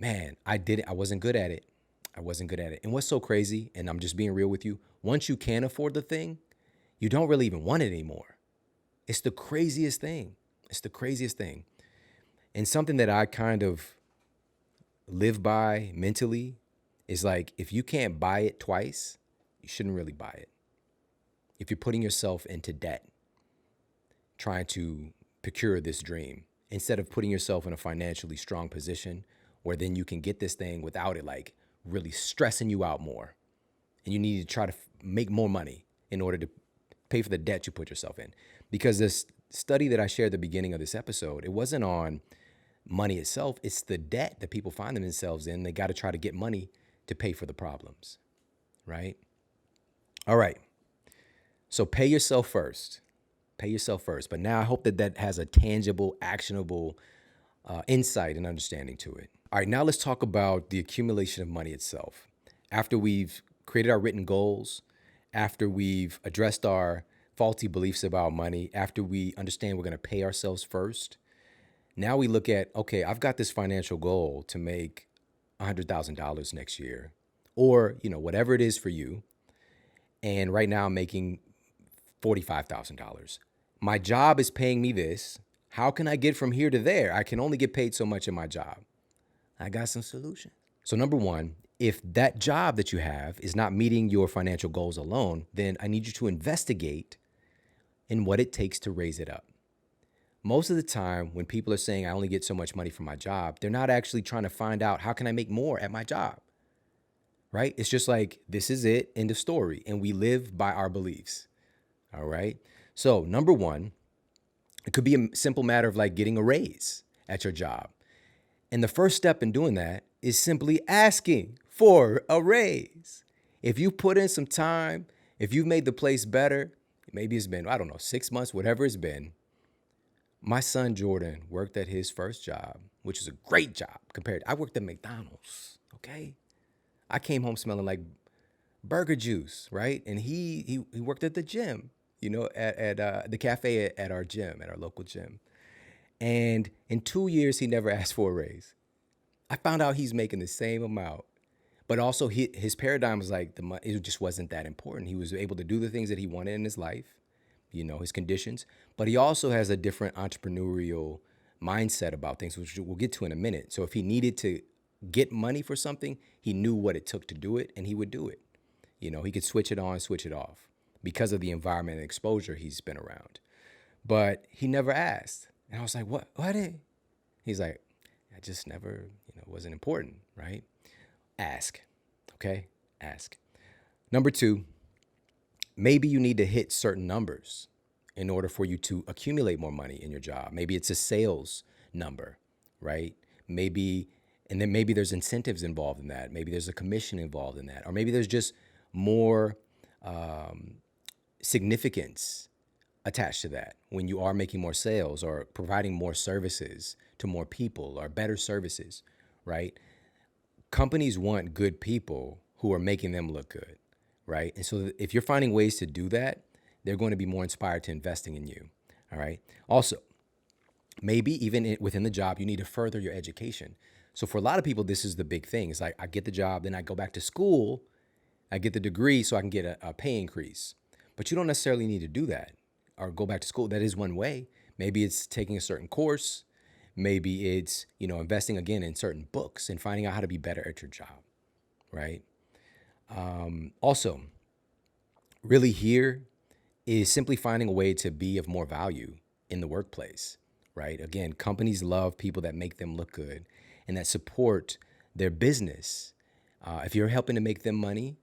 man, I did it. I wasn't good at it. And what's so crazy, and I'm just being real with you, once you can afford the thing, you don't really even want it anymore. It's the craziest thing. And something that I kind of live by mentally is like, if you can't buy it twice, you shouldn't really buy it. If you're putting yourself into debt, trying to procure this dream, instead of putting yourself in a financially strong position where then you can get this thing without it like really stressing you out more. And you need to try to make more money in order to pay for the debt you put yourself in. Because this study that I shared at the beginning of this episode, it wasn't on money itself. It's the debt that people find themselves in. They got to try to get money to pay for the problems, right? All right. So pay yourself first. But now I hope that has a tangible, actionable insight and understanding to it. All right, now let's talk about the accumulation of money itself. After we've created our written goals, after we've addressed our faulty beliefs about money, after we understand we're going to pay ourselves first, now we look at, okay, I've got this financial goal to make $100,000 next year, or, whatever it is for you. And right now I'm making $45,000. My job is paying me this. How can I get from here to there? I can only get paid so much in my job. I got some solutions. So number one, if that job that you have is not meeting your financial goals alone, then I need you to investigate in what it takes to raise it up. Most of the time when people are saying I only get so much money from my job, they're not actually trying to find out how can I make more at my job, right? It's just like, this is it, end of story. And we live by our beliefs, all right? So number one, it could be a simple matter of like getting a raise at your job. And the first step in doing that is simply asking for a raise. If you put in some time, if you've made the place better, maybe it's been, 6 months, whatever it's been. My son Jordan worked at his first job, which is a great job I worked at McDonald's, okay? I came home smelling like burger juice, right? And he worked at the gym, at the cafe at our gym, at our local gym. And in 2 years, he never asked for a raise. I found out he's making the same amount, but also his paradigm was like, it just wasn't that important. He was able to do the things that he wanted in his life, his conditions, but he also has a different entrepreneurial mindset about things, which we'll get to in a minute. So if he needed to get money for something, he knew what it took to do it, and he would do it. He could switch it on, switch it off because of the environment and exposure he's been around. But he never asked. And I was like, what? He's like, I just never, wasn't important, right? Ask, okay? Ask. Number two, maybe you need to hit certain numbers in order for you to accumulate more money in your job. Maybe it's a sales number, right? Maybe there's incentives involved in that. Maybe there's a commission involved in that. Or maybe there's just more significance attached to that when you are making more sales or providing more services to more people or better services, right? Companies want good people who are making them look good, right? And so if you're finding ways to do that, they're going to be more inspired to investing in you, all right? Also, maybe even within the job, you need to further your education. So for a lot of people, this is the big thing. It's like, I get the job, then I go back to school, I get the degree so I can get a pay increase. But you don't necessarily need to do that or go back to school. That is one way. Maybe it's taking a certain course. Maybe it's, investing again in certain books and finding out how to be better at your job, right? Also, really here is simply finding a way to be of more value in the workplace, right? Again, companies love people that make them look good and that support their business. If you're helping to make them money,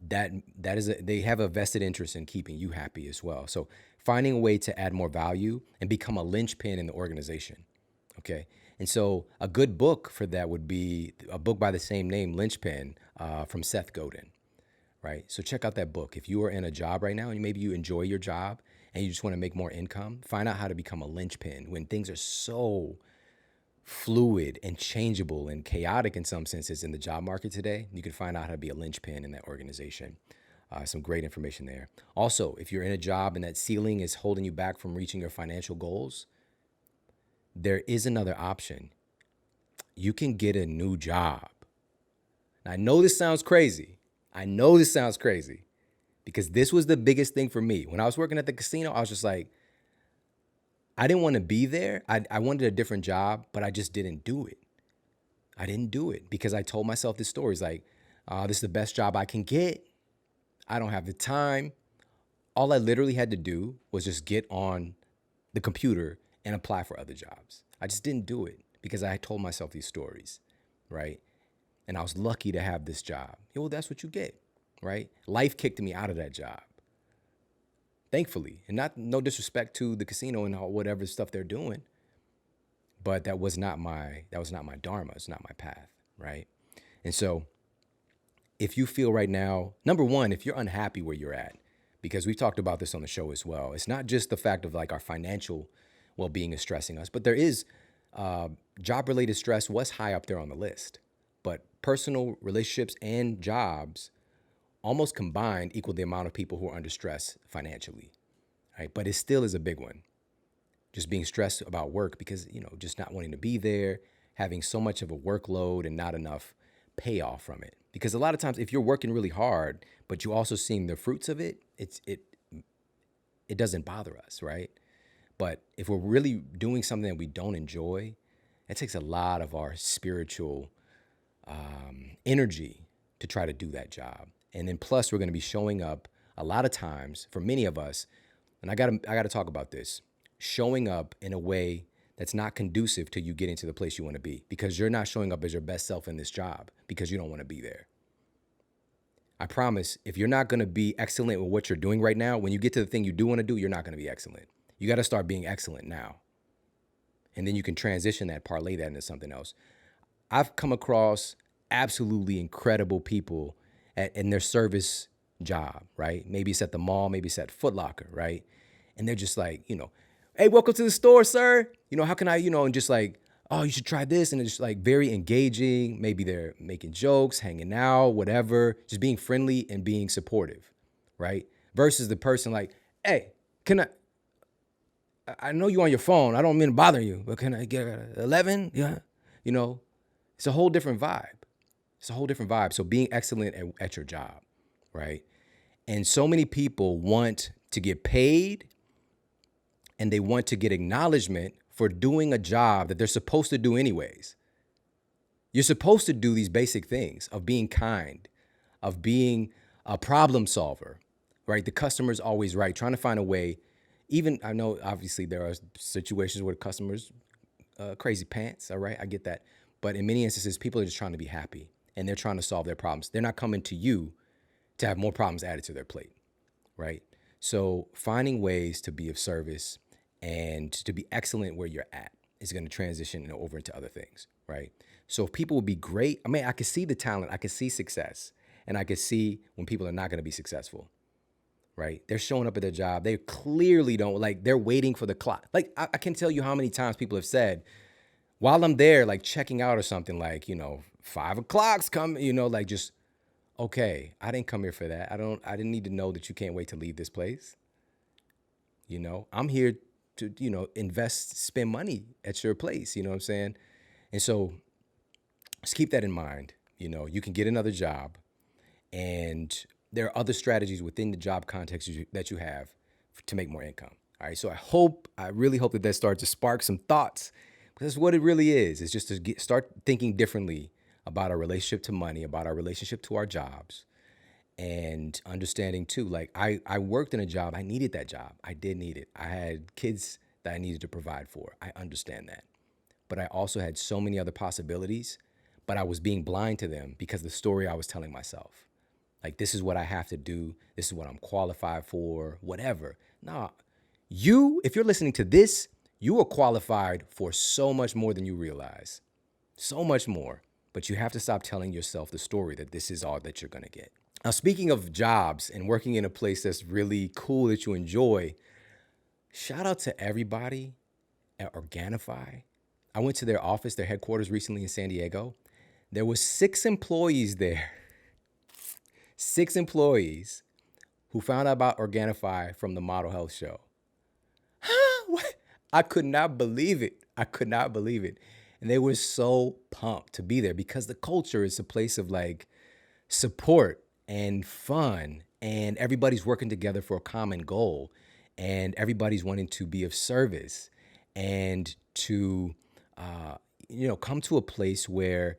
they have a vested interest in keeping you happy as well. So finding a way to add more value and become a linchpin in the organization. Okay. And so a good book for that would be a book by the same name, Linchpin, from Seth Godin, right? So check out that book. If you are in a job right now and maybe you enjoy your job and you just want to make more income, find out how to become a linchpin when things are so fluid and changeable and chaotic in some senses in the job market today. You can find out how to be a linchpin in that organization. Some great information there. Also, if you're in a job and that ceiling is holding you back from reaching your financial goals, there is another option. You can get a new job. Now, I know this sounds crazy. Because this was the biggest thing for me. When I was working at the casino, I was just like, I didn't want to be there. I wanted a different job, but I just didn't do it. I didn't do it because I told myself this story. It's like, this is the best job I can get. I don't have the time. All I literally had to do was just get on the computer and apply for other jobs. I just didn't do it because I had told myself these stories, right? And I was lucky to have this job. Well, that's what you get, right? Life kicked me out of that job, thankfully. And no disrespect to the casino and whatever stuff they're doing, but that was not my dharma. It's not my path, right? And so if you feel right now, number one, if you're unhappy where you're at, because we've talked about this on the show as well, it's not just the fact of like our financial well-being is stressing us, but there is job-related stress was high up there on the list. But personal relationships and jobs almost combined equal the amount of people who are under stress financially, right? But it still is a big one. Just being stressed about work because, just not wanting to be there, having so much of a workload and not enough payoff from it. Because a lot of times if you're working really hard, but you're also seeing the fruits of it, it doesn't bother us, right? But if we're really doing something that we don't enjoy, it takes a lot of our spiritual energy to try to do that job. And then plus we're going to be showing up a lot of times for many of us. And I got to talk about this, showing up in a way that's not conducive to you getting to the place you want to be, because you're not showing up as your best self in this job because you don't want to be there. I promise if you're not going to be excellent with what you're doing right now, when you get to the thing you do want to do, you're not going to be excellent. You got to start being excellent now. And then you can transition that, parlay that into something else. I've come across absolutely incredible people in their service job, right? Maybe it's at the mall, maybe it's at Foot Locker, right? And they're just like, hey, welcome to the store, sir. How can I, and just like, oh, you should try this. And it's just like very engaging. Maybe they're making jokes, hanging out, whatever, just being friendly and being supportive, right? Versus the person like, hey, I know you on your phone. I don't mean to bother you, but can I get 11? Yeah. It's a whole different vibe. So being excellent at your job, right? And so many people want to get paid and they want to get acknowledgement for doing a job that they're supposed to do anyways. You're supposed to do these basic things of being kind, of being a problem solver, right? The customer's always right, trying to find a way. Even I know obviously there are situations where customers crazy pants, all right? I get that. But in many instances, people are just trying to be happy and they're trying to solve their problems. They're not coming to you to have more problems added to their plate, right? So finding ways to be of service and to be excellent where you're at is going to transition over into other things, right? So if people would be great, I could see the talent, I could see success, and I could see when people are not going to be successful, right? They're showing up at their job. They clearly don't, they're waiting for the clock. I can't tell you how many times people have said, while I'm there, checking out or something, 5 o'clock's coming, just, okay, I didn't come here for that. I didn't need to know that you can't wait to leave this place. I'm here to, spend money at your place. You know what I'm saying? And so just keep that in mind. You can get another job and there are other strategies within the job context that you have to make more income. All right. So I really hope that starts to spark some thoughts, because that's what it really is. It's just to start thinking differently about our relationship to money, about our relationship to our jobs, and understanding too, I worked in a job. I needed that job. I did need it. I had kids that I needed to provide for. I understand that. But I also had so many other possibilities, but I was being blind to them because of the story I was telling myself. Like, this is what I have to do. This is what I'm qualified for, whatever. Nah, if you're listening to this, you are qualified for so much more than you realize. So much more. But you have to stop telling yourself the story that this is all that you're going to get. Now, speaking of jobs and working in a place that's really cool that you enjoy, shout out to everybody at Organifi. I went to their office, their headquarters recently in San Diego. There was 6 employees there. 6 employees who found out about Organifi from the Model Health Show. What? I could not believe it. I could not believe it. And they were so pumped to be there because the culture is a place of like support and fun, and everybody's working together for a common goal, and everybody's wanting to be of service and to, come to a place where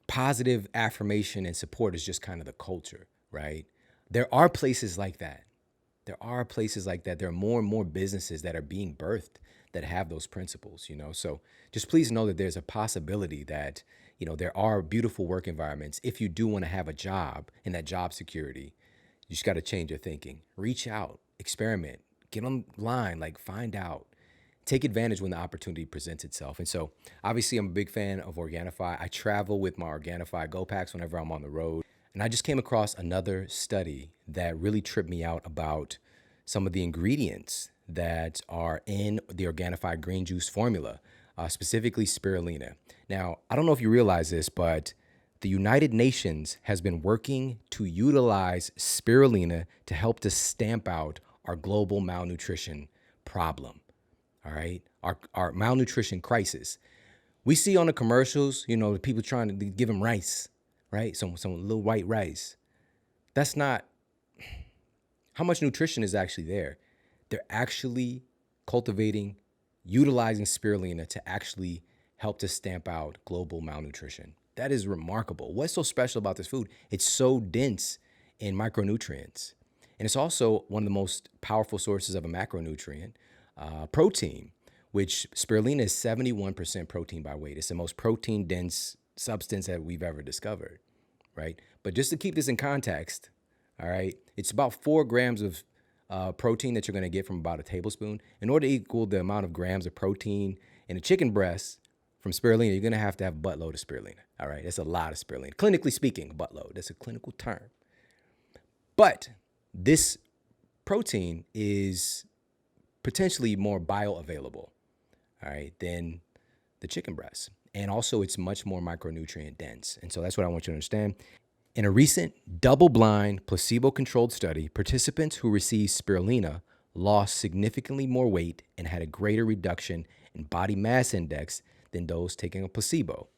positive affirmation and support is just kind of the culture, right? There are places like that. There are places like that. There are more and more businesses that are being birthed that have those principles, So just please know that there's a possibility that, there are beautiful work environments. If you do want to have a job and that job security, you just got to change your thinking. Reach out, experiment, get online, find out. Take advantage when the opportunity presents itself. And so obviously I'm a big fan of Organifi. I travel with my Organifi Go Packs whenever I'm on the road. And I just came across another study that really tripped me out about some of the ingredients that are in the Organifi green juice formula, specifically spirulina. Now, I don't know if you realize this, but the United Nations has been working to utilize spirulina to help to stamp out our global malnutrition problem. All right, our malnutrition crisis. We see on the commercials, the people trying to give them rice, right? Some little white rice. That's not how much nutrition is actually there. They're actually cultivating, utilizing spirulina to actually help to stamp out global malnutrition. That is remarkable. What's so special about this food? It's so dense in micronutrients. And it's also one of the most powerful sources of a macronutrient, protein, which spirulina is 71% protein by weight. It's the most protein-dense substance that we've ever discovered, right? But just to keep this in context, all right, it's about 4 grams of protein that you're going to get from about a tablespoon. In order to equal the amount of grams of protein in a chicken breast from spirulina, you're going to have a buttload of spirulina, all right? That's a lot of spirulina. Clinically speaking, buttload. That's a clinical term. But this protein is potentially more bioavailable, all right, than the chicken breast. And also it's much more micronutrient dense. And so that's what I want you to understand. In a recent double-blind, placebo-controlled study, participants who received spirulina lost significantly more weight and had a greater reduction in body mass index than those taking a placebo.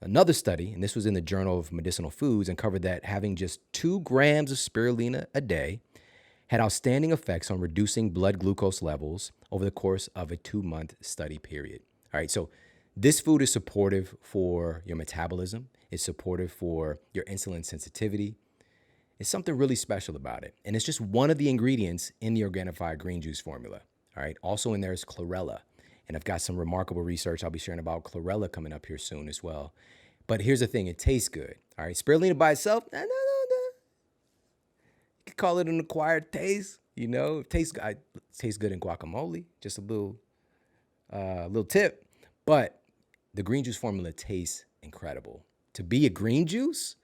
Another study, and this was in the Journal of Medicinal Foods, uncovered that having just 2 grams of spirulina a day had outstanding effects on reducing blood glucose levels over the course of a 2-month study period. All right, so this food is supportive for your metabolism. It's supportive for your insulin sensitivity. It's something really special about it. And it's just one of the ingredients in the Organifi green juice formula. All right, also in there is chlorella. And I've got some remarkable research I'll be sharing about chlorella coming up here soon as well. But here's the thing, it tastes good. All right, spirulina by itself, no. You could call it an acquired taste, It tastes good in guacamole, just a little tip. But the green juice formula tastes incredible. To be a green juice,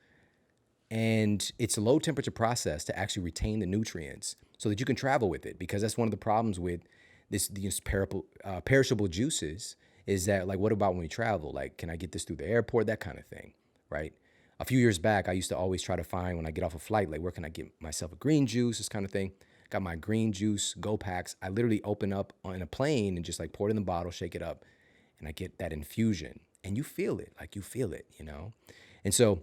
and it's a low temperature process to actually retain the nutrients so that you can travel with it, because that's one of the problems with these perishable juices is that, what about when we travel? Can I get this through the airport? That kind of thing, right? A few years back, I used to always try to find when I get off a flight, where can I get myself a green juice, this kind of thing. Got my green juice Go Packs. I literally open up on a plane and just pour it in the bottle, shake it up, and I get that infusion. And you feel it, And so,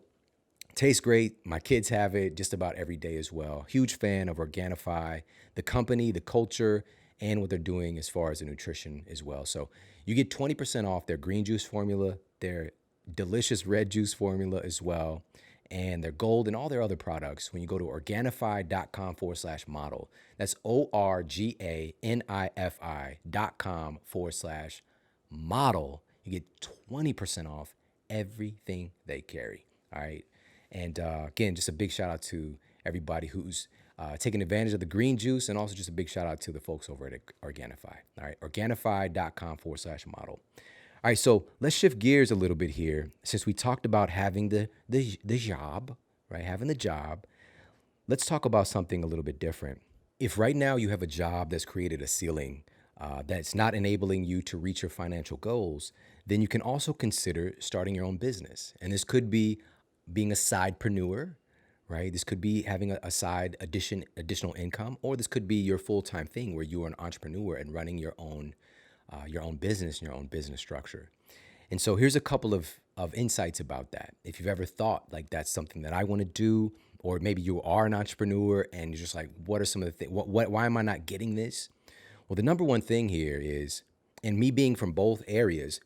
tastes great. My kids have it just about every day as well. Huge fan of Organifi, the company, the culture, and what they're doing as far as the nutrition as well. So you get 20% off their green juice formula, their delicious red juice formula as well. and their gold and all their other products when you go to Organifi.com/model. That's ORGANIFI.com/model. You get 20% off everything they carry. All right. And again, just a big shout out to everybody who's taking advantage of the green juice, and also just a big shout out to the folks over at Organifi. All right. Organifi.com/model. All right, so let's shift gears a little bit here. Since we talked about having the job, right? Having the job, let's talk about something a little bit different. If right now you have a job that's created a ceiling that's not enabling you to reach your financial goals, then you can also consider starting your own business. And this could be being a sidepreneur, right? This could be having a side additional income, or this could be your full-time thing where you are an entrepreneur and running your own business and your own business structure. And so here's a couple of insights about that. If you've ever thought like that's something that I want to do, or maybe you are an entrepreneur and you're just like, what are some of the things, why am I not getting this? Well, the number one thing here is, and me being from both areas,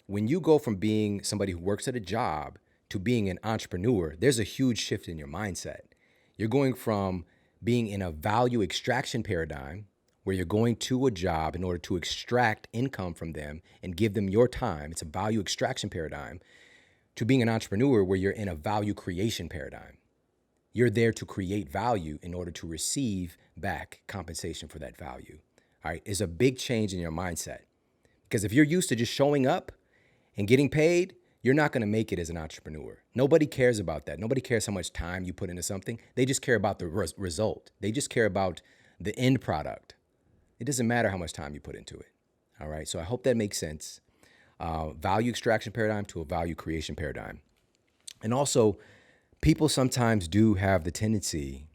when you go from being somebody who works at a job to being an entrepreneur, there's a huge shift in your mindset. You're going from being in a value extraction paradigm, where you're going to a job in order to extract income from them and give them your time. It's a value extraction paradigm, to being an entrepreneur where you're in a value creation paradigm. You're there to create value in order to receive back compensation for that value. All right, it's a big change in your mindset. Because if you're used to just showing up and getting paid, you're not going to make it as an entrepreneur. Nobody cares about that. Nobody cares how much time you put into something. They just care about the result. They just care about the end product. It doesn't matter how much time you put into it. All right. So I hope that makes sense. Value extraction paradigm to a value creation paradigm. And also, people sometimes do have the tendency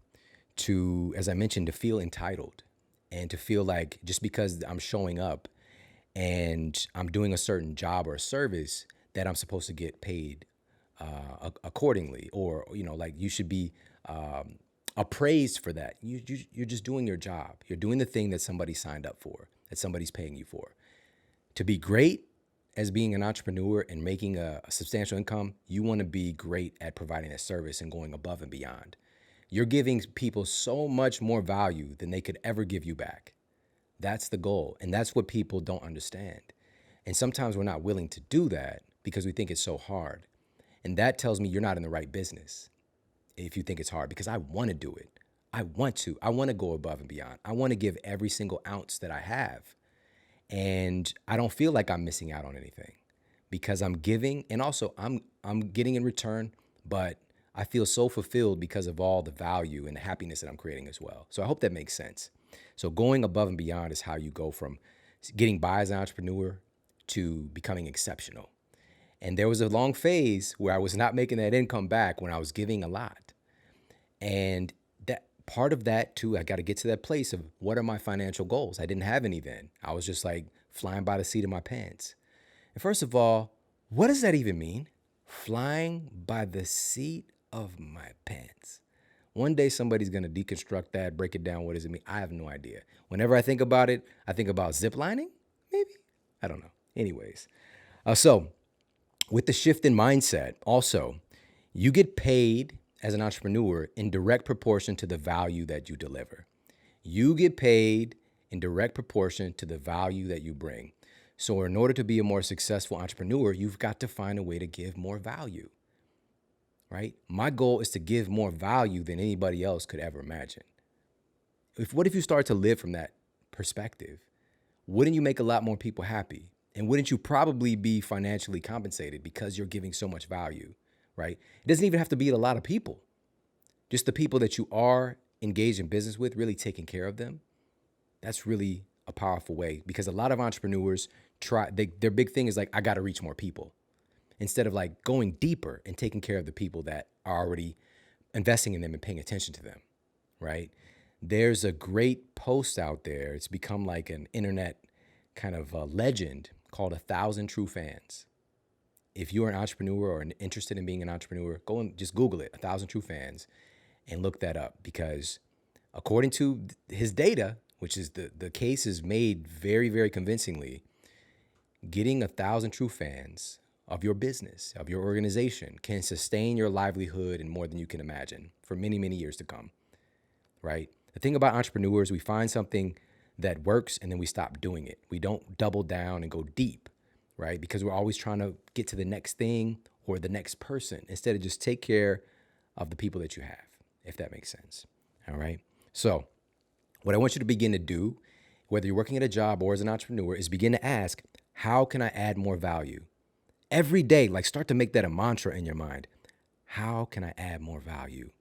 to, as I mentioned, to feel entitled and to feel like just because I'm showing up and I'm doing a certain job or a service that I'm supposed to get paid accordingly, or, like you should be appraised for that. You're just doing your job. You're doing the thing that somebody signed up for, that somebody's paying you for. To be great as being an entrepreneur and making a substantial income, you want to be great at providing a service and going above and beyond. You're giving people so much more value than they could ever give you back. That's the goal. And that's what people don't understand. And sometimes we're not willing to do that because we think it's so hard. And that tells me you're not in the right business if you think it's hard, because I want to do it. I want to go above and beyond. I want to give every single ounce that I have. And I don't feel like I'm missing out on anything because I'm giving, and also I'm getting in return, but I feel so fulfilled because of all the value and the happiness that I'm creating as well. So I hope that makes sense. So going above and beyond is how you go from getting by as an entrepreneur to becoming exceptional. And there was a long phase where I was not making that income back when I was giving a lot. And that part of that too, I got to get to that place of what are my financial goals? I didn't have any then. I was just like flying by the seat of my pants. And first of all, what does that even mean? Flying by the seat of my pants. One day somebody's going to deconstruct that, break it down. What does it mean? I have no idea. Whenever I think about it, I think about ziplining, maybe? I don't know. Anyways, so with the shift in mindset, also, you get paid as an entrepreneur in direct proportion to the value that you deliver. You get paid in direct proportion to the value that you bring. So in order to be a more successful entrepreneur, you've got to find a way to give more value, right? My goal is to give more value than anybody else could ever imagine. What if you start to live from that perspective? Wouldn't you make a lot more people happy? And wouldn't you probably be financially compensated because you're giving so much value, right? It doesn't even have to be a lot of people. Just the people that you are engaged in business with, really taking care of them. That's really a powerful way, because a lot of entrepreneurs their big thing is like, I got to reach more people, instead of like going deeper and taking care of the people that are already investing in them and paying attention to them, right? There's a great post out there. It's become like an internet kind of a legend called 1,000 True Fans. If you're an entrepreneur or interested in being an entrepreneur, go and just Google it, 1,000 True Fans, and look that up, because according to his data, which is the case is made very, very convincingly, getting 1,000 true fans of your business, of your organization, can sustain your livelihood and more than you can imagine for many, many years to come, right? The thing about entrepreneurs, we find something that works and then we stop doing it. We don't double down and go deep, right? Because we're always trying to get to the next thing or the next person instead of just take care of the people that you have, if that makes sense. All right. So, what I want you to begin to do, whether you're working at a job or as an entrepreneur, is begin to ask, how can I add more value? Every day, like start to make that a mantra in your mind. How can I add more value?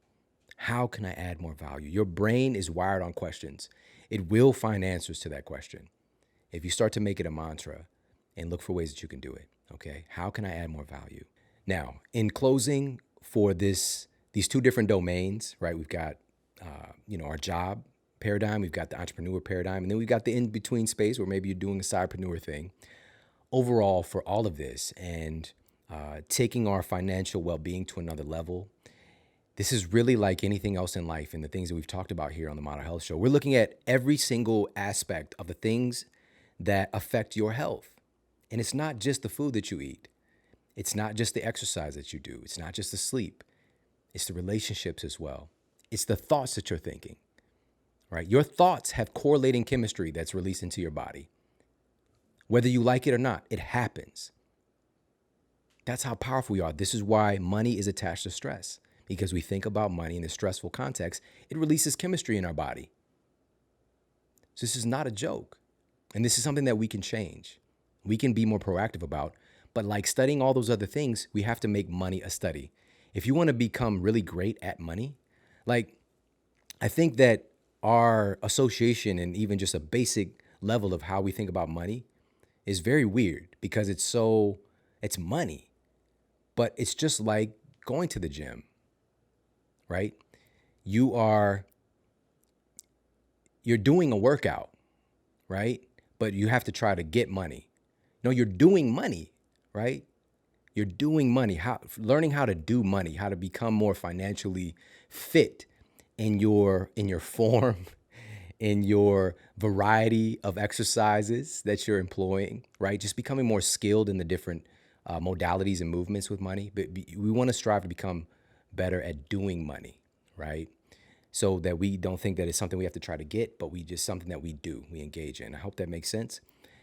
How can I add more value? Your brain is wired on questions. It will find answers to that question if you start to make it a mantra and look for ways that you can do it. Okay. How can I add more value? Now, in closing for these two different domains, right? We've got, our job paradigm, we've got the entrepreneur paradigm, and then we've got the in-between space where maybe you're doing a sidepreneur thing. Overall, for all of this and taking our financial well-being to another level, this is really like anything else in life and the things that we've talked about here on the Model Health Show. We're looking at every single aspect of the things that affect your health. And it's not just the food that you eat. It's not just the exercise that you do. It's not just the sleep. It's the relationships as well. It's the thoughts that you're thinking, right? Your thoughts have correlating chemistry that's released into your body. Whether you like it or not, it happens. That's how powerful we are. This is why money is attached to stress, because we think about money in a stressful context. It releases chemistry in our body. So this is not a joke. And this is something that we can change. We can be more proactive about. But like studying all those other things, we have to make money a study. If you want to become really great at money, like I think that our association and even just a basic level of how we think about money is very weird because it's money, but it's just like going to the gym, right? You're doing a workout, right? But you have to try to get money. No, you're doing money, right? You're doing money, learning how to do money, how to become more financially fit in your form, in your variety of exercises that you're employing, right? Just becoming more skilled in the different modalities and movements with money. But we want to strive to become better at doing money, right? So that we don't think that it's something we have to try to get, but something that we do, we engage in. I hope that makes sense.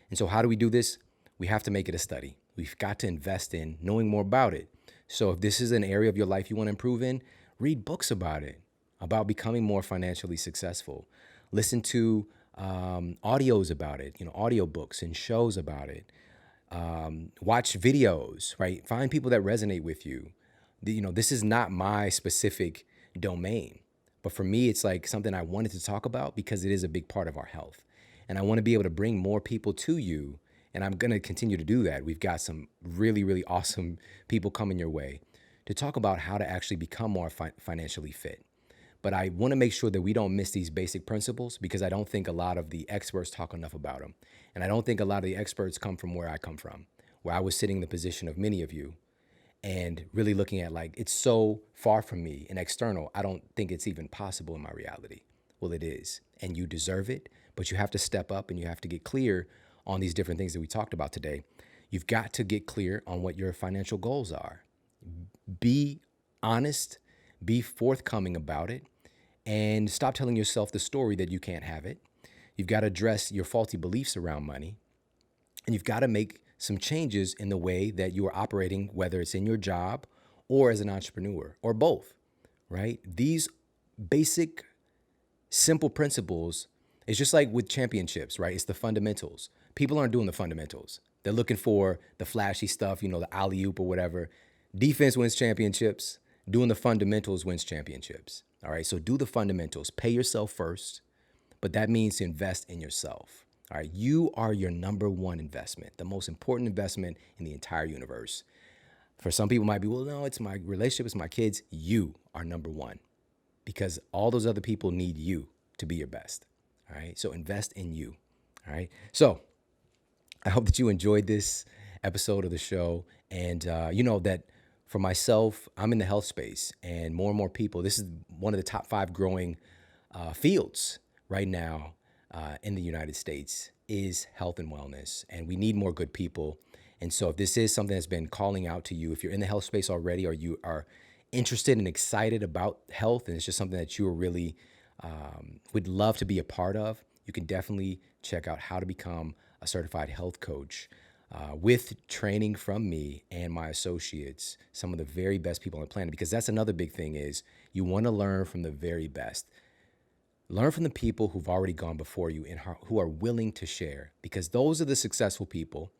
And so how do we do this? We have to make it a study. We've got to invest in knowing more about it. So if this is an area of your life you want to improve in, read books about it, about becoming more financially successful. Listen to audios about it, audiobooks and shows about it. Watch videos, right? Find people that resonate with you. This is not my specific domain, but for me, it's like something I wanted to talk about because it is a big part of our health. And I want to be able to bring more people to you. And I'm going to continue to do that. We've got some really, really awesome people coming your way to talk about how to actually become more financially fit. But I want to make sure that we don't miss these basic principles because I don't think a lot of the experts talk enough about them. And I don't think a lot of the experts come from where I come from, where I was sitting in the position of many of you and really looking at like, it's so far from me and external. I don't think it's even possible in my reality. Well, it is. And you deserve it, but you have to step up and you have to get clear on these different things that we talked about today. You've got to get clear on what your financial goals are. Be honest, be forthcoming about it, and stop telling yourself the story that you can't have it. You've got to address your faulty beliefs around money, and you've got to make some changes in the way that you are operating, whether it's in your job or as an entrepreneur or both, right? These basic, simple principles, it's just like with championships, right? It's the fundamentals. People aren't doing the fundamentals. They're looking for the flashy stuff, the alley-oop or whatever. Defense wins championships. Doing the fundamentals wins championships. All right, so do the fundamentals. Pay yourself first, but that means to invest in yourself. All right, you are your number one investment, the most important investment in the entire universe. For some people, it might be, well, no, it's my relationship, it's my kids. You are number one because all those other people need you to be your best. All right, so invest in you. All right, so I hope that you enjoyed this episode of the show. And that for myself, I'm in the health space and more people, this is one of the top 5 growing fields right now in the United States is health and wellness. And we need more good people. And so if this is something that's been calling out to you, if you're in the health space already, or you are interested and excited about health, and it's just something that you are really would love to be a part of, you can definitely check out how to become a certified health coach with training from me and my associates, some of the very best people on the planet. Because that's another big thing is you want to learn from the very best. Learn from the people who've already gone before you and who are willing to share, because those are the successful people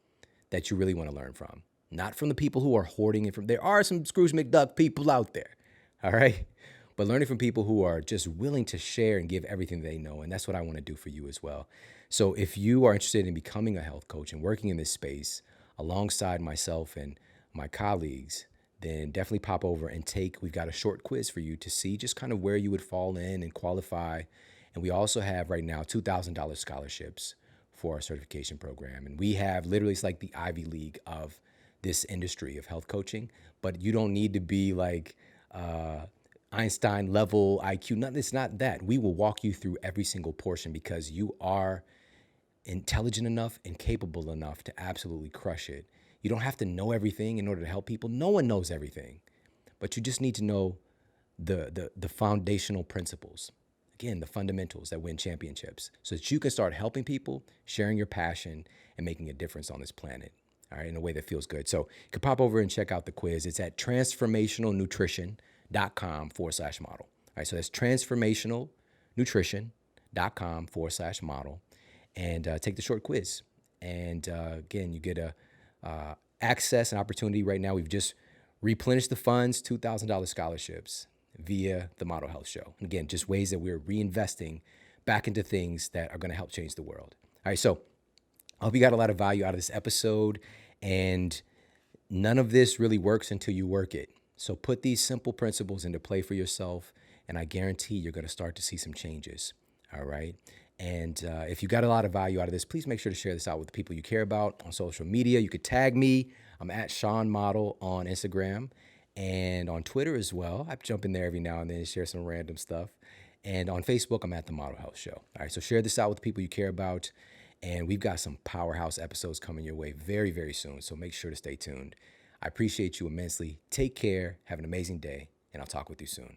that you really want to learn from, not from the people who are hoarding it. There are some Scrooge McDuck people out there, all right? But learning from people who are just willing to share and give everything they know. And that's what I want to do for you as well. So if you are interested in becoming a health coach and working in this space alongside myself and my colleagues, then definitely pop over and we've got a short quiz for you to see just kind of where you would fall in and qualify. And we also have right now $2,000 scholarships for our certification program. And we have literally, it's like the Ivy League of this industry of health coaching, but you don't need to be like Einstein level IQ. It's not that. We will walk you through every single portion because you are intelligent enough and capable enough to absolutely crush it. You don't have to know everything in order to help people. No one knows everything, but you just need to know the foundational principles. Again, the fundamentals that win championships, so that you can start helping people, sharing your passion, and making a difference on this planet, all right, in a way that feels good. So you can pop over and check out the quiz. It's at transformationalnutrition.com/model. All right, so that's transformationalnutrition.com/model, and take the short quiz. And again, you get access and opportunity right now. We've just replenished the funds, $2,000 scholarships via the Model Health Show. And again, just ways that we're reinvesting back into things that are going to help change the world. All right, so I hope you got a lot of value out of this episode. And none of this really works until you work it. So put these simple principles into play for yourself, and I guarantee you're going to start to see some changes. All right. And if you got a lot of value out of this, please make sure to share this out with the people you care about on social media. You could tag me. I'm at Shawn Model on Instagram and on Twitter as well. I jump in there every now and then and share some random stuff. And on Facebook, I'm at the Model Health Show. All right, so share this out with people you care about. And we've got some powerhouse episodes coming your way very, very soon. So make sure to stay tuned. I appreciate you immensely. Take care. Have an amazing day. And I'll talk with you soon.